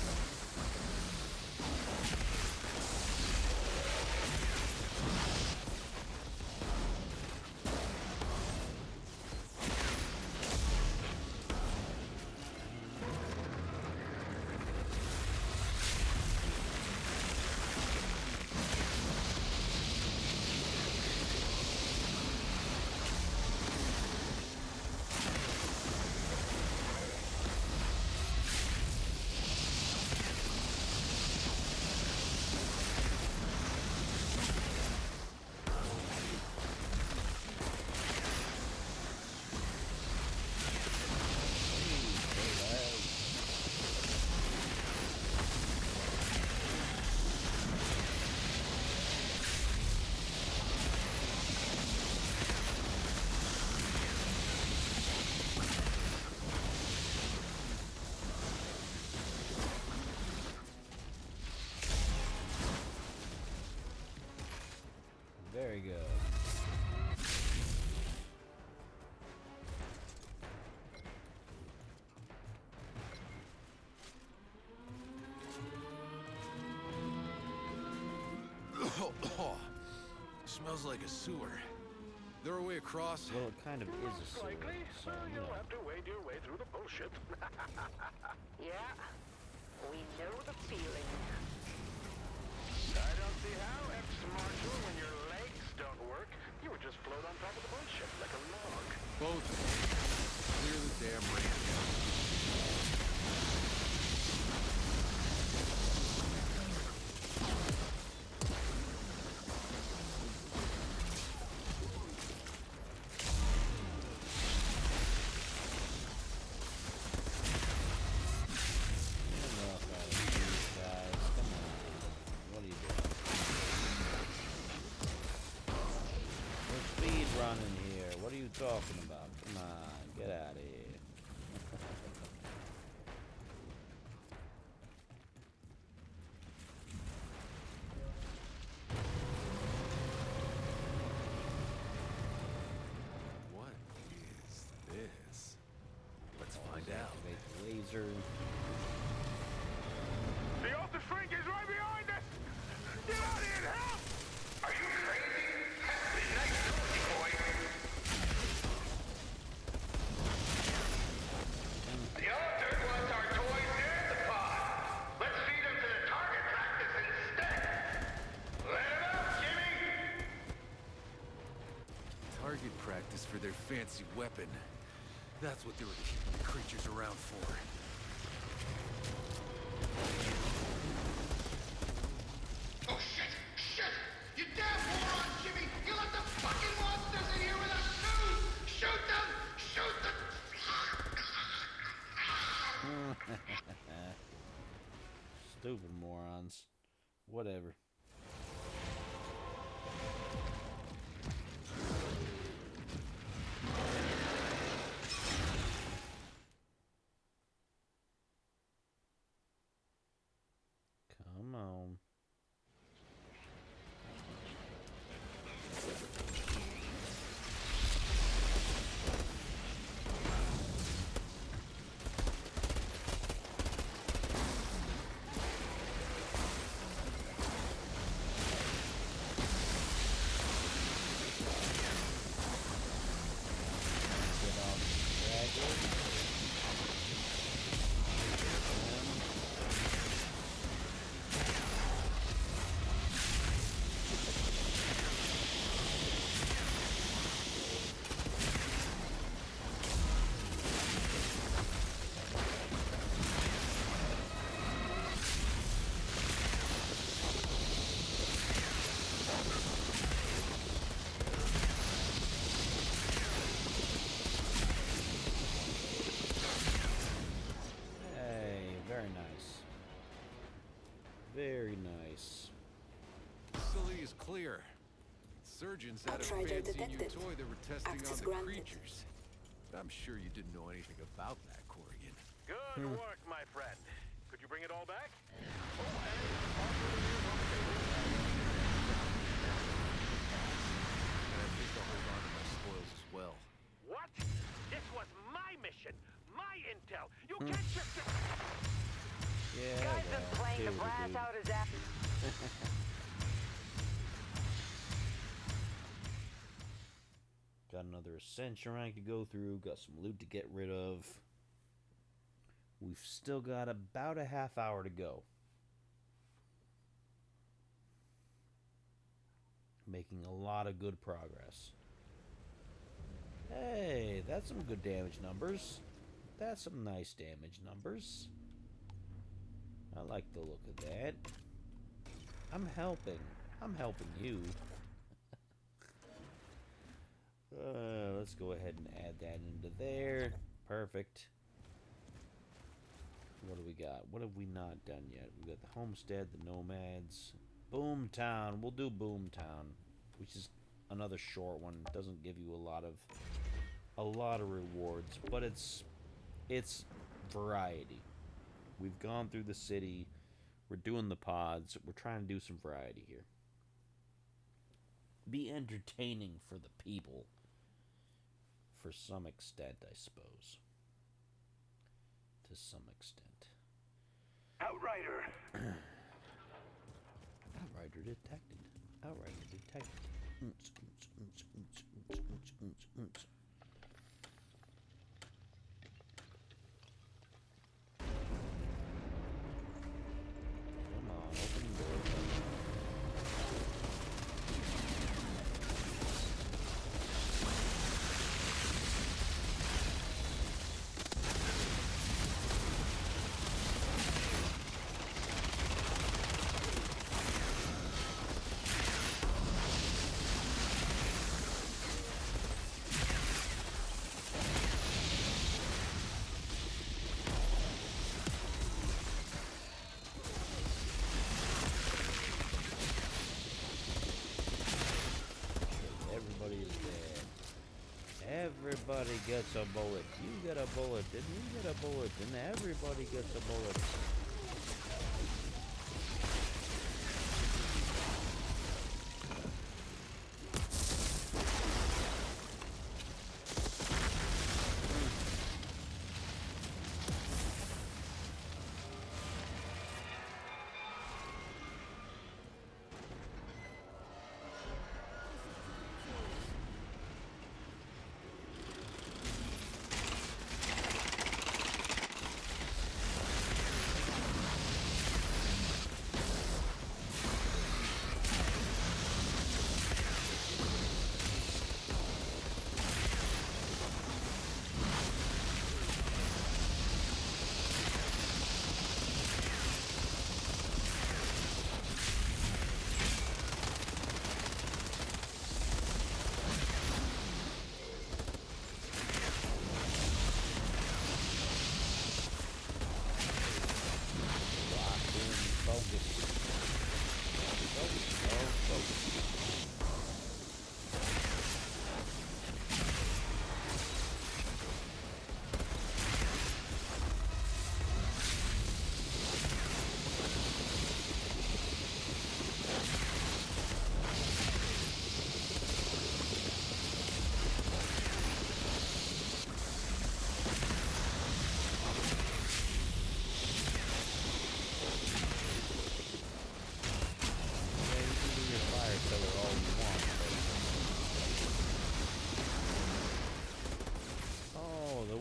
Very good. Smells like a sewer. There a way across? Well, it kind of is a Most sewer, likely, so, you you'll know. have to wade your way through the bullshit. Yeah. We know the feeling. I don't see how, ex-marshal, when your legs don't work, you would just float on top of the bullshit like a log. Both. Clear the damn ramp. Enough out of these guys. Come on. What are you doing? We're speed running here. What are you talking about? Come on, get out of here. What is this? Let's find out. Activate the laser. The Alta Frank is right behind us! Get out of here and help! Are you crazy? Nice nosy boy. The Alters wants our toys near the pod. Let's feed them to the target practice instead. Let him out, Jimmy! Target practice for their fancy weapon. That's what they were keeping the creatures around for. Oh shit! Shit! You damn moron, Jimmy! You let the fucking monsters in here with us too! Shoot them! Shoot them! Stupid morons. Whatever. is clear. Surgeons had a Outrider fancy new detected. toy they were testing on Access the granted. creatures. I'm sure you didn't know anything about that, Corrigan. Good work, my friend. Could you bring it all back? And I think I'll hold on to my spoils as well. What? This was my mission, my intel. You can't just... Yeah, Guy's been well, playing the dude, brass dude. out his ass. Got another ascension rank to go through. Got some loot to get rid of. We've still got about a half hour to go. Making a lot of good progress. Hey, that's some good damage numbers. That's some nice damage numbers. I like the look of that. I'm helping. I'm helping you. Let's go ahead and add that into there. Perfect. What do we got? What have we not done yet? We got the homestead, the nomads, Boomtown. We'll do Boomtown, which is another short one. Doesn't give you a lot of rewards, but it's variety. We've gone through the city. We're doing the pods. We're trying to do some variety here. Be entertaining for the people. For some extent, I suppose. To some extent. Outrider. Outrider detected. Outrider detected. Come on, open the door. Everybody is dead. Everybody gets a bullet. You get a bullet, and you get a bullet, and everybody gets a bullet.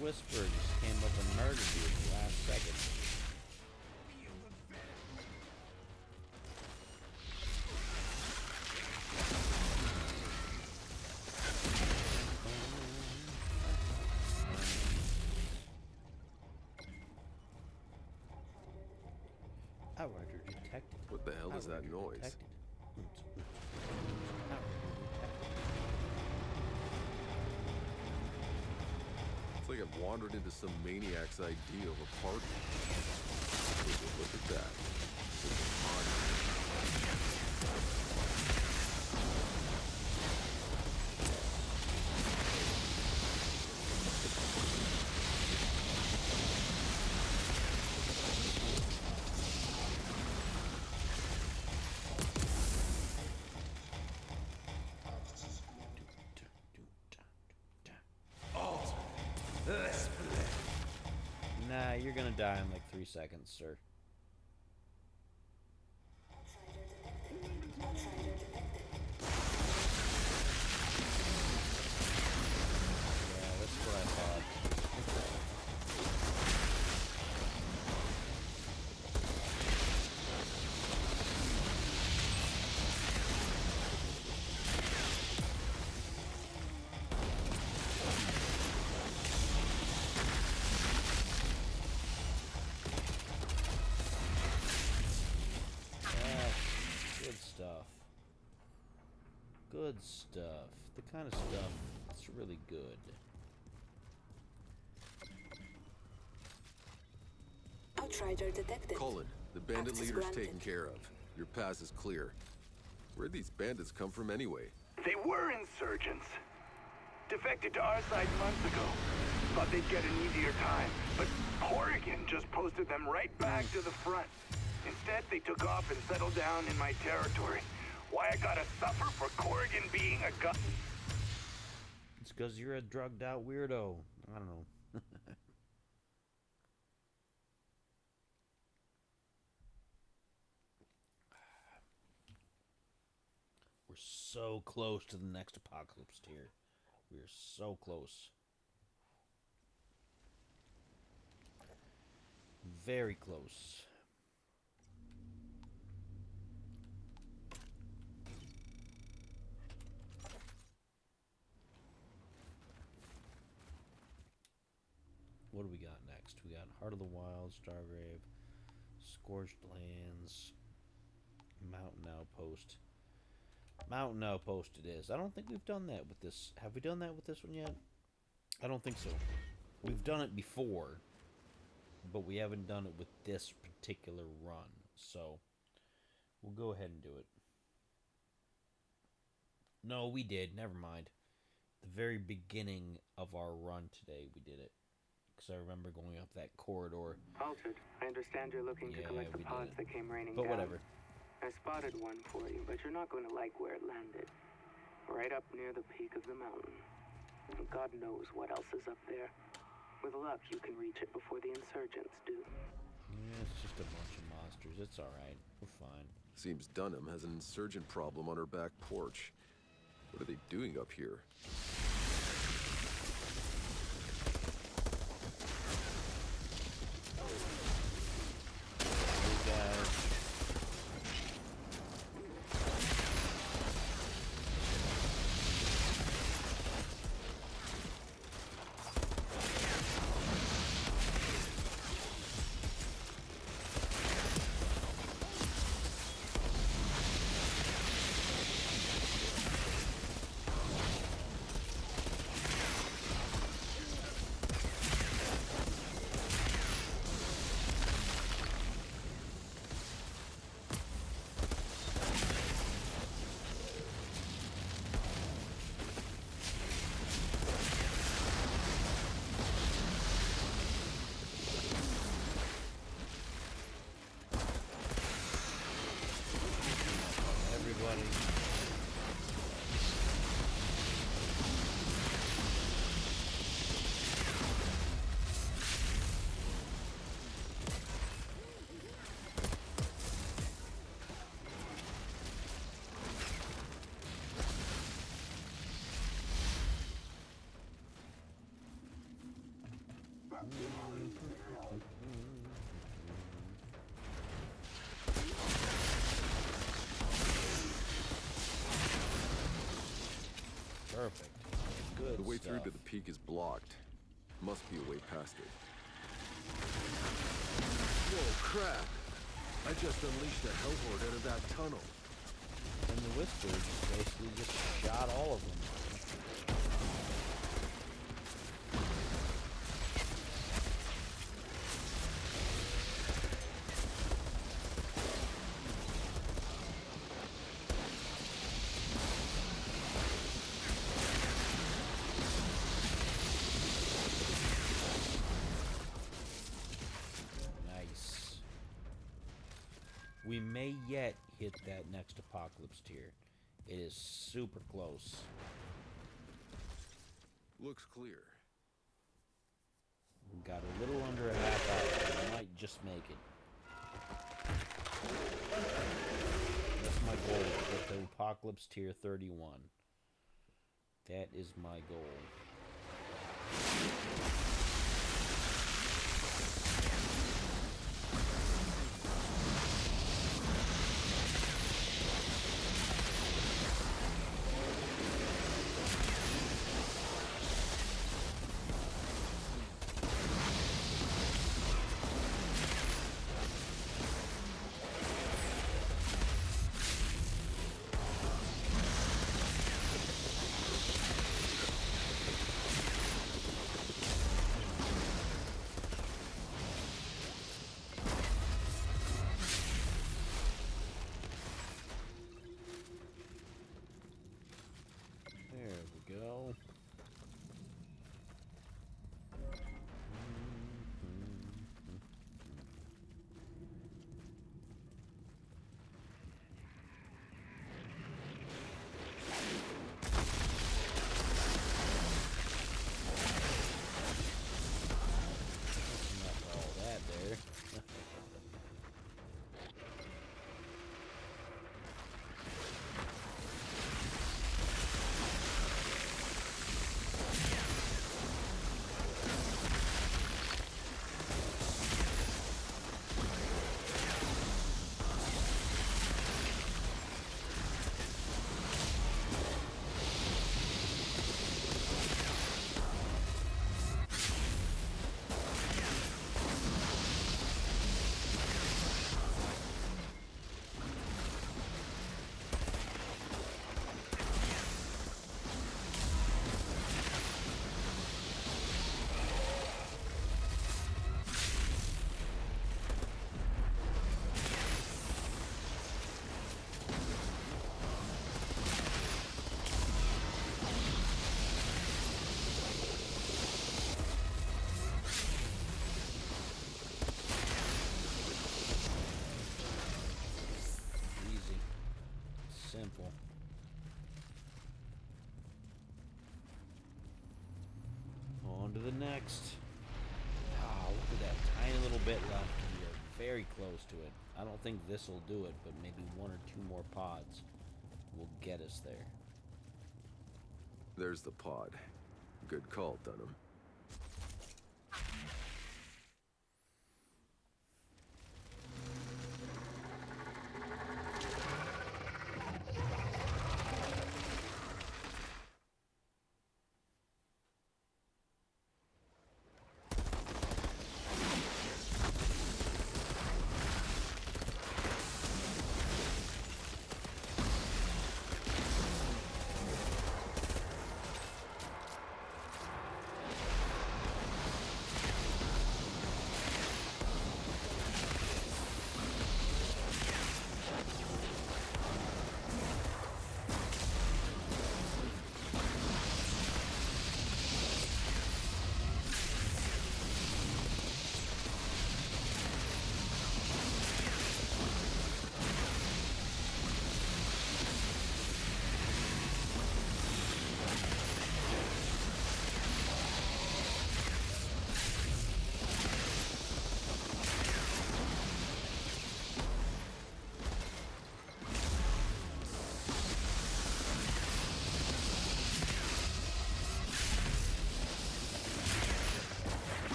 Whisper just came up and murdered you at the last second. Outrider detected. What the hell is that Outrider noise? detected. It's like I've wandered into some maniac's idea of a party. Look at that. It's a party. Nah, you're gonna die in like 3 seconds, sir. Yeah, that's what I thought. Good stuff. Good stuff. The kind of stuff that's really good. Outrider detected. Cullen, the bandit Access leader's granted. taken care of. Your pass is clear. Where'd these bandits come from anyway? They were insurgents. Defected to our side months ago. Thought they'd get an easier time, but Corrigan just posted them right back to the front. Instead, they took off and settled down in my territory. Why I gotta suffer for Corrigan being a gun? It's because you're a drugged out weirdo. I don't know. We're so close to the next apocalypse tier. We're so close. Very close. What do we got next? We got Heart of the Wild, Stargrave, Scorched Lands, Mountain Outpost. Mountain Outpost it is. I don't think we've done that with this. Have we done that with this one yet? I don't think so. We've done it before, but we haven't done it with this particular run. So, we'll go ahead and do it. No, we did. Never mind. The very beginning of our run today, we did it. Because I remember going up that corridor. Altered, I understand you're looking to collect the we pods did it. that came raining But down. whatever. I spotted one for you, but you're not going to like where it landed. Right up near the peak of the mountain. And God knows what else is up there. With luck, you can reach it before the insurgents do. Yeah, it's just a bunch of monsters. It's alright. We're fine. Seems Dunham has an insurgent problem on her back porch. What are they doing up here? Hey guys. Everybody. Perfect. Good The way stuff. through to the peak is blocked. Must be a way past it. Whoa, crap! I just unleashed a hellhorde out of that tunnel. And the Whispers basically just shot all of them. Nice. We may yet hit that next apocalypse tier. It is super close. Looks clear. We got a little under a half hour. We might just make it. That's my goal, to get to Apocalypse Tier 31. That is my goal. Go. Not all that there. Simple. On to the next. Ah, look at that tiny little bit left. We are very close to it. I don't think this will do it, but maybe one or two more pods will get us there. There's the pod. Good call, Dunham.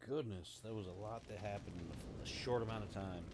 Goodness, that was a lot that happened in a short amount of time.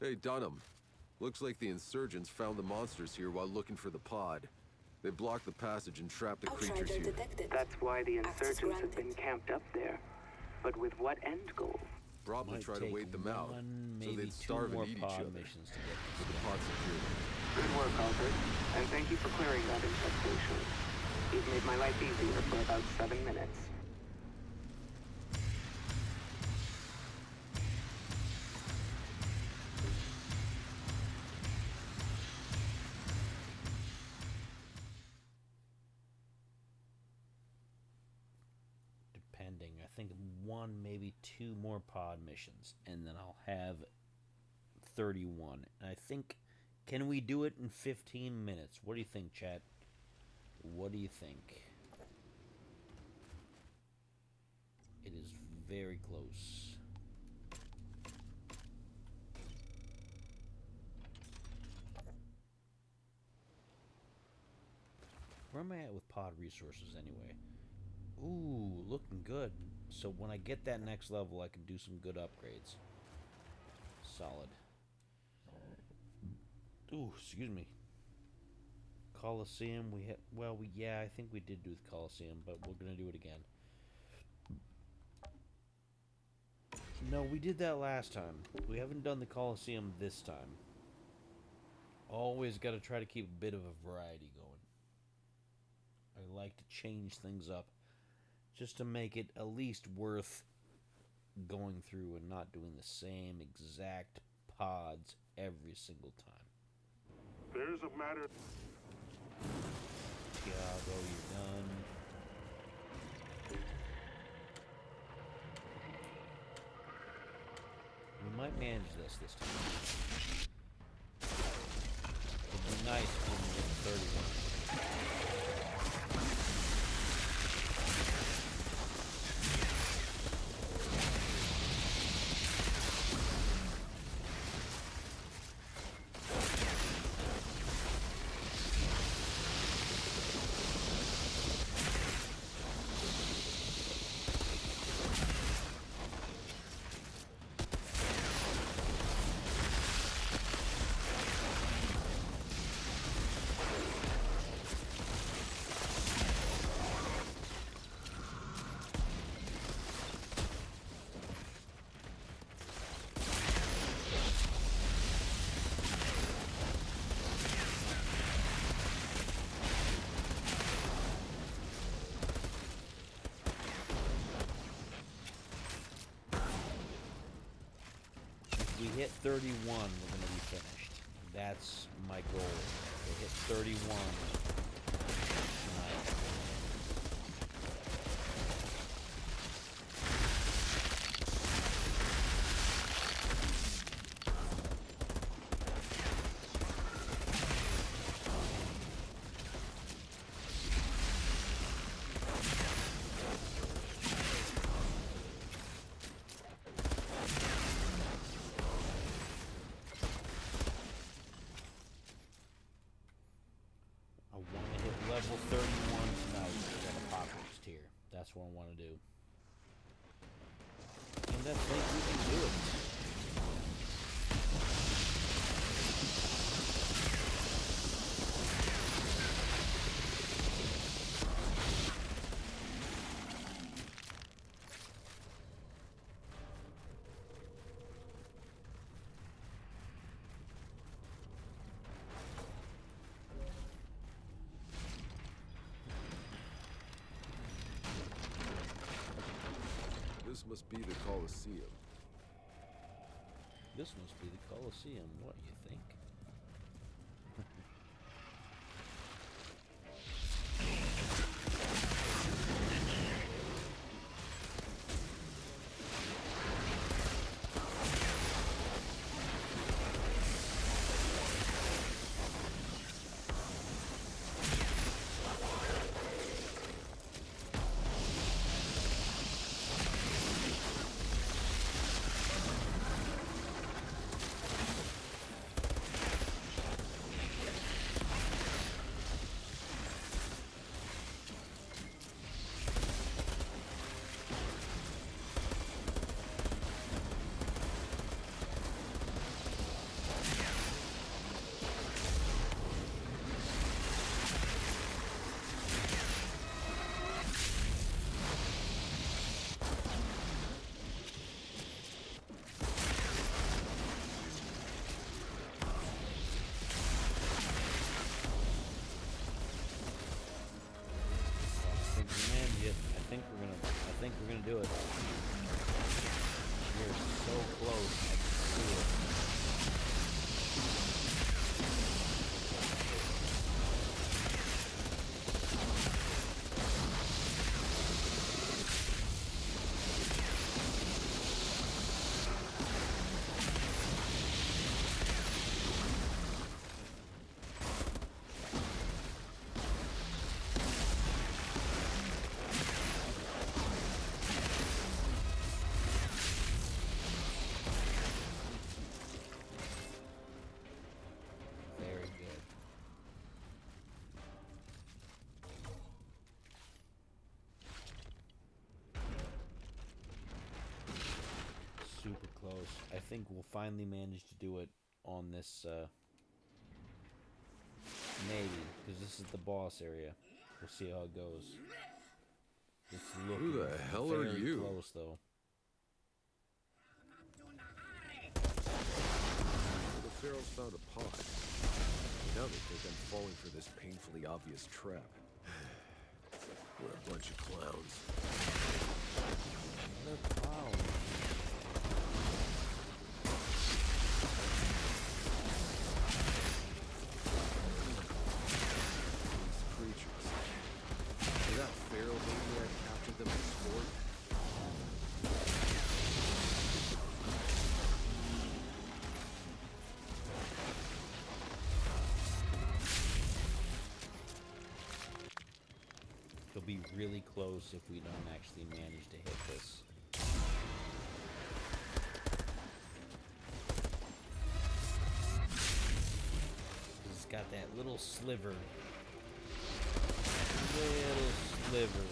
Hey, Dunham. Looks like the insurgents found the monsters here while looking for the pod. They blocked the passage and trapped the creatures Outrider here. detected. That's why the Access insurgents have granted. been camped up there. But with what end goal? Probably Might try to take wait them out, one, so maybe they'd two starve more and eat each pod other. missions to get With the this pod secured. Good work, Alfred. And thank you for clearing that infestation. You've made my life easier for about 7 minutes. depending. I think one, maybe two more pod missions, and then I'll have 31. And I think, can we do it in 15 minutes? What do you think, chat? What do you think? It is very close. Where am I at with pod resources anyway? Ooh, looking good. So when I get that next level, I can do some good upgrades. Solid. Ooh, excuse me. Coliseum, we had, well, yeah, I think we did do the Coliseum, but we're gonna do it again. No, we did that last time. We haven't done the Coliseum this time. Always got to try to keep a bit of a variety going. I like to change things up just to make it at least worth going through and not doing the same exact pods every single time. There's a matter. Tiago, you're done. We might manage this time. It'd be nice when we get 31. If we hit 31, we're going to be finished. That's my goal. To hit 31 tonight. I want to hit level 31 tonight for that Apocalypse tier. That's what I want to do. And I think we can do it. This must be the Colosseum. This must be the Colosseum. What do you think? think we're gonna do it. We're so close. I can see it. Super close. I think we'll finally manage to do it on this, maybe, because this is the boss area. We'll see how it goes. It's looking Who the hell are very you? close, though. The Pharaohs found a pod. Now they think I'm falling for this painfully obvious trap. We're a bunch of clowns. What a clown. Creatures. Did that Pharaoh maniac capture them in sport? It'll be really close if we don't actually manage to hit this. It's got that little sliver. Little sliver.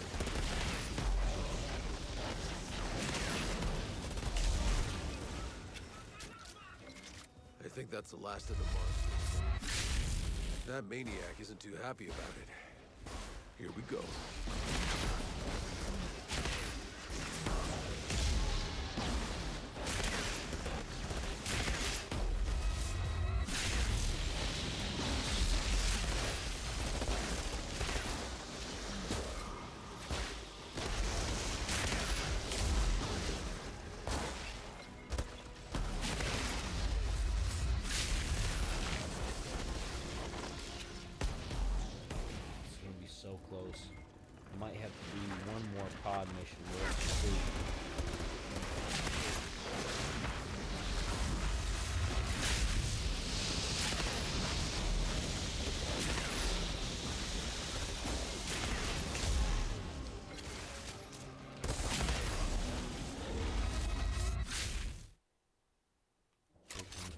I think that's the last of the monsters. That maniac isn't too happy about it. Here we go. So close. Might have to do one more pod mission. Let's see.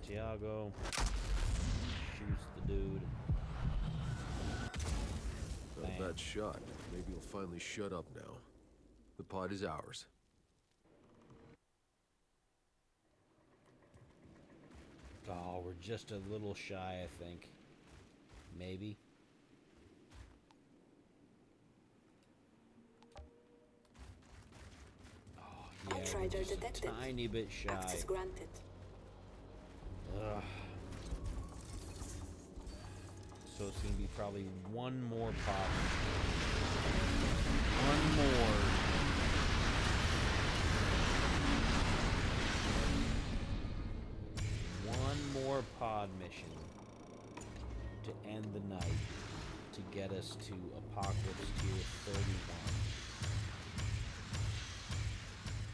Santiago shoots the dude. Not a bad shot. Maybe you'll finally shut up now. The pod is ours. Oh, we're just a little shy, I think. Maybe. Oh, yeah, Outrider we're just detected. a tiny bit shy. Access granted. Ugh. So it's gonna be probably one more pop. One more. One more pod mission to end the night, to get us to Apocalypse Tier 31.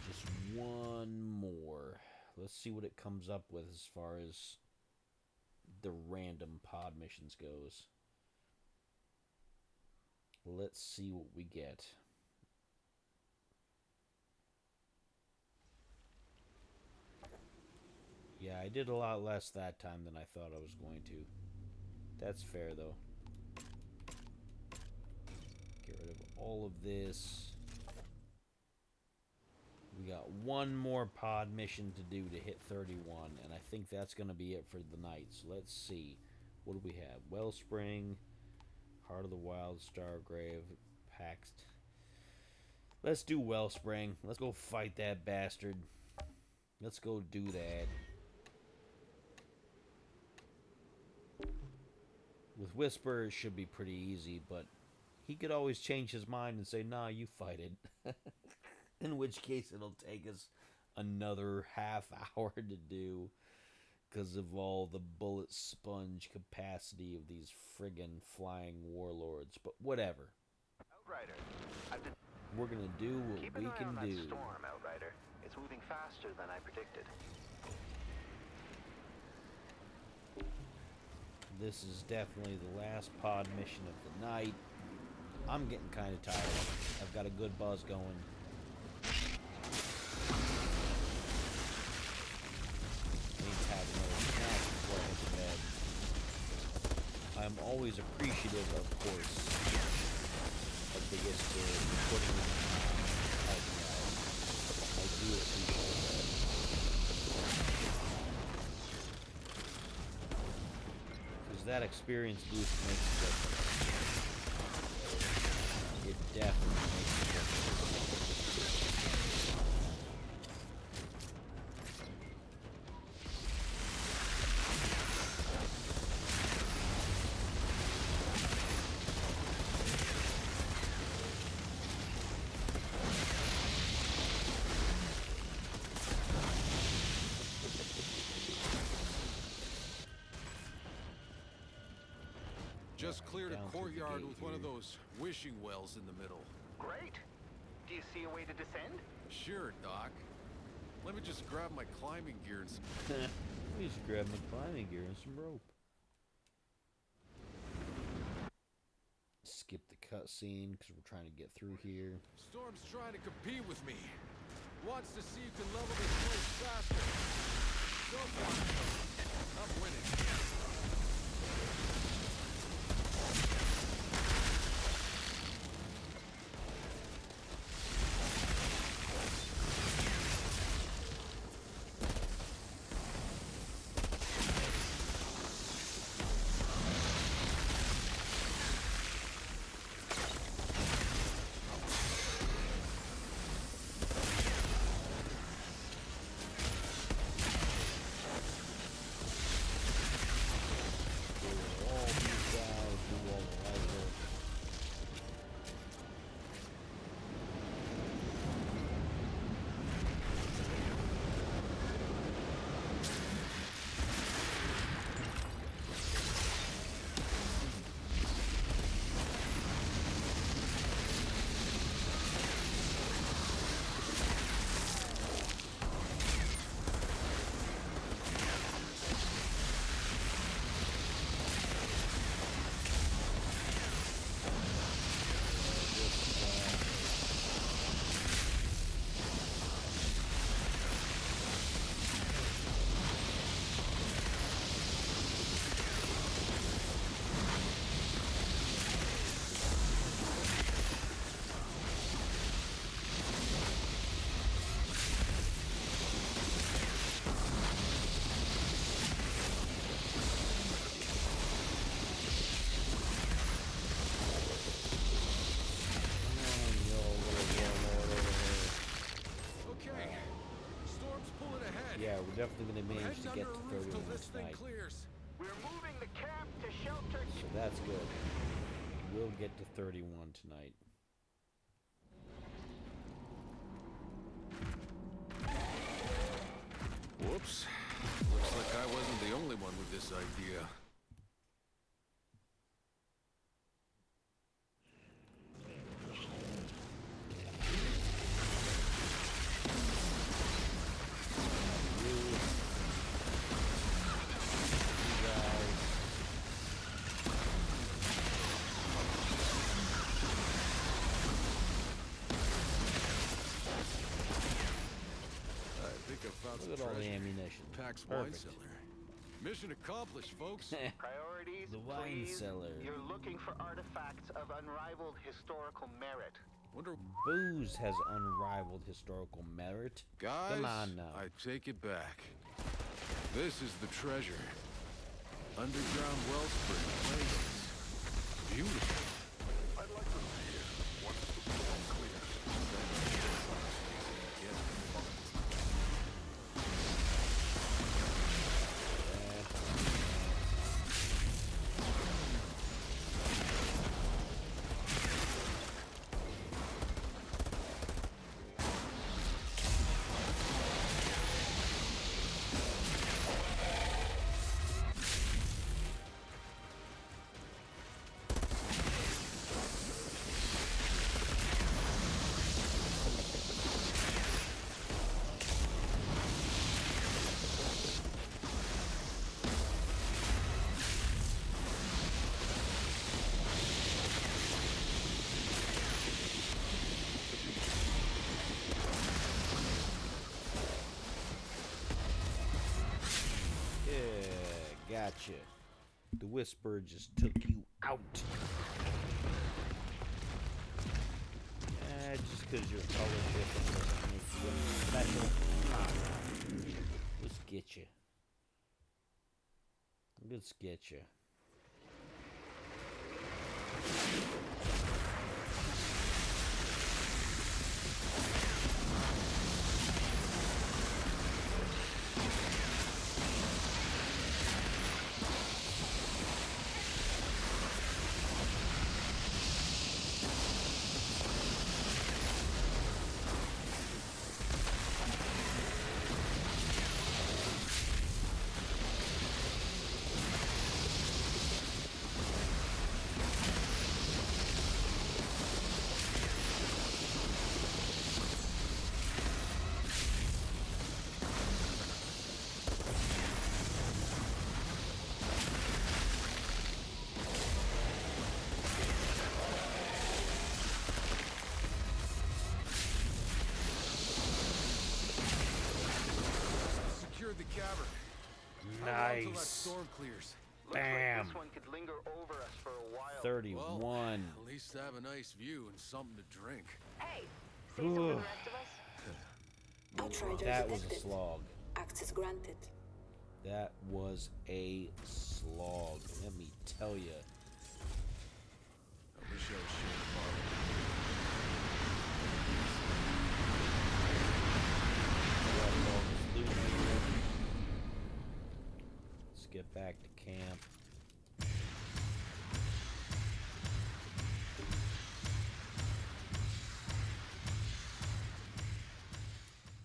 Just one more. Let's see what it comes up with as far as the random pod missions goes. Let's see what we get. Yeah, I did a lot less that time than I thought I was going to. That's fair, though. Get rid of all of this. We got one more pod mission to do to hit 31, and I think that's going to be it for the night. So let's see. What do we have? Wellspring, Heart of the Wild, Stargrave, Pax. Let's do Wellspring. Let's go fight that bastard. Let's go do that. With Whisper, it should be pretty easy, but He could always change his mind and say, "Nah, you fight it." In which case, it'll take us another half hour to do because of all the bullet sponge capacity of these friggin' flying warlords. But whatever. Outriders, I've been We're gonna do what keeping we an eye can on that do. storm, Outrider. It's moving faster than I predicted. This is definitely the last pod mission of the night. I'm getting kind of tired. I've got a good buzz going. I need to have another snack before I hit the bed. I'm always appreciative, of course, of the history putting in helping out. I do appreciate that. Because that experience boost makes a difference. It definitely makes a difference. Just cleared a Down through the courtyard gate with one of here. those wishing wells in the middle. Great. Do you see a way to descend? Sure, Doc. Let me just grab my climbing gear and some... Let me just grab my climbing gear and some rope. Skip the cutscene because we're trying to get through here. Storm's trying to compete with me. Wants to see who can level this place faster. So far, I'm winning. All these guys do all the light work. Okay. Storm's pulling ahead. Yeah, we're definitely going to We're manage to heading get under to a roof till 31 this thing tonight. clears. We're moving the camp to shelter. So that's good. We'll get to 31 tonight. Whoops. Looks like I wasn't the only one with this idea. I think I found Look some at all the treasure. ammunition. Pack's wine Perfect. cellar. Mission accomplished, folks. Priorities, The wine please. cellar. You're looking for artifacts of unrivaled historical merit. Wonder, Booze has unrivaled historical merit. guys, Come on now. I take it back. This is the treasure. Underground wellspring plains. Beautiful. I'd like to see it once the storm clears. Gotcha. The Whisperer just took you out. Just because you're color different doesn't make you any special. Let's get you. Let's get you. The cavern. Nice. Until that storm clears. Bam. Looks like this one could linger over us for a while. 31. Well, at least I have a nice view and something to drink. Hey, say something to the rest of us? Outriders That was a detected. slog. Access granted. That was a slog. Let me tell you. I wish I was sure. Let's get back to camp.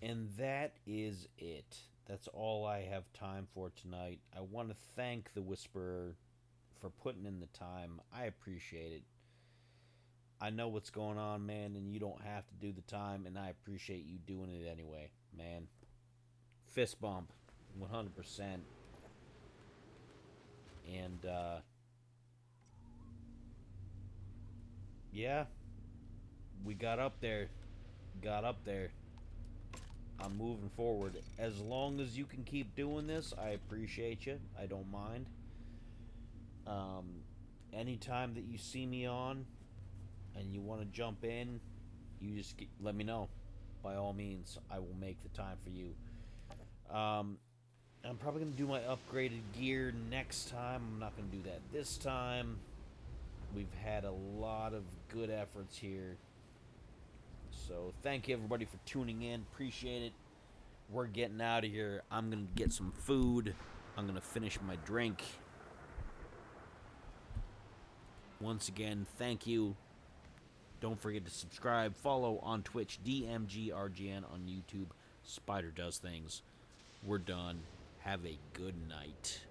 And that is it. That's all I have time for tonight. I want to thank the Whisperer for putting in the time. I appreciate it. I know what's going on, man, and you don't have to do the time, and I appreciate you doing it anyway, man. Fist bump, 100%. And, yeah, we got up there. I'm moving forward. As long as you can keep doing this, I appreciate you. I don't mind. Anytime that you see me on and you want to jump in, you just let me know. By all means, I will make the time for you. I'm probably going to do my upgraded gear next time. I'm not going to do that this time. We've had a lot of good efforts here. So thank you everybody for tuning in. Appreciate it. We're getting out of here. I'm going to get some food. I'm going to finish my drink. Once again, thank you. Don't forget to subscribe. Follow on Twitch, DMGRGN on YouTube. Spider Does Things. We're done. Have a good night.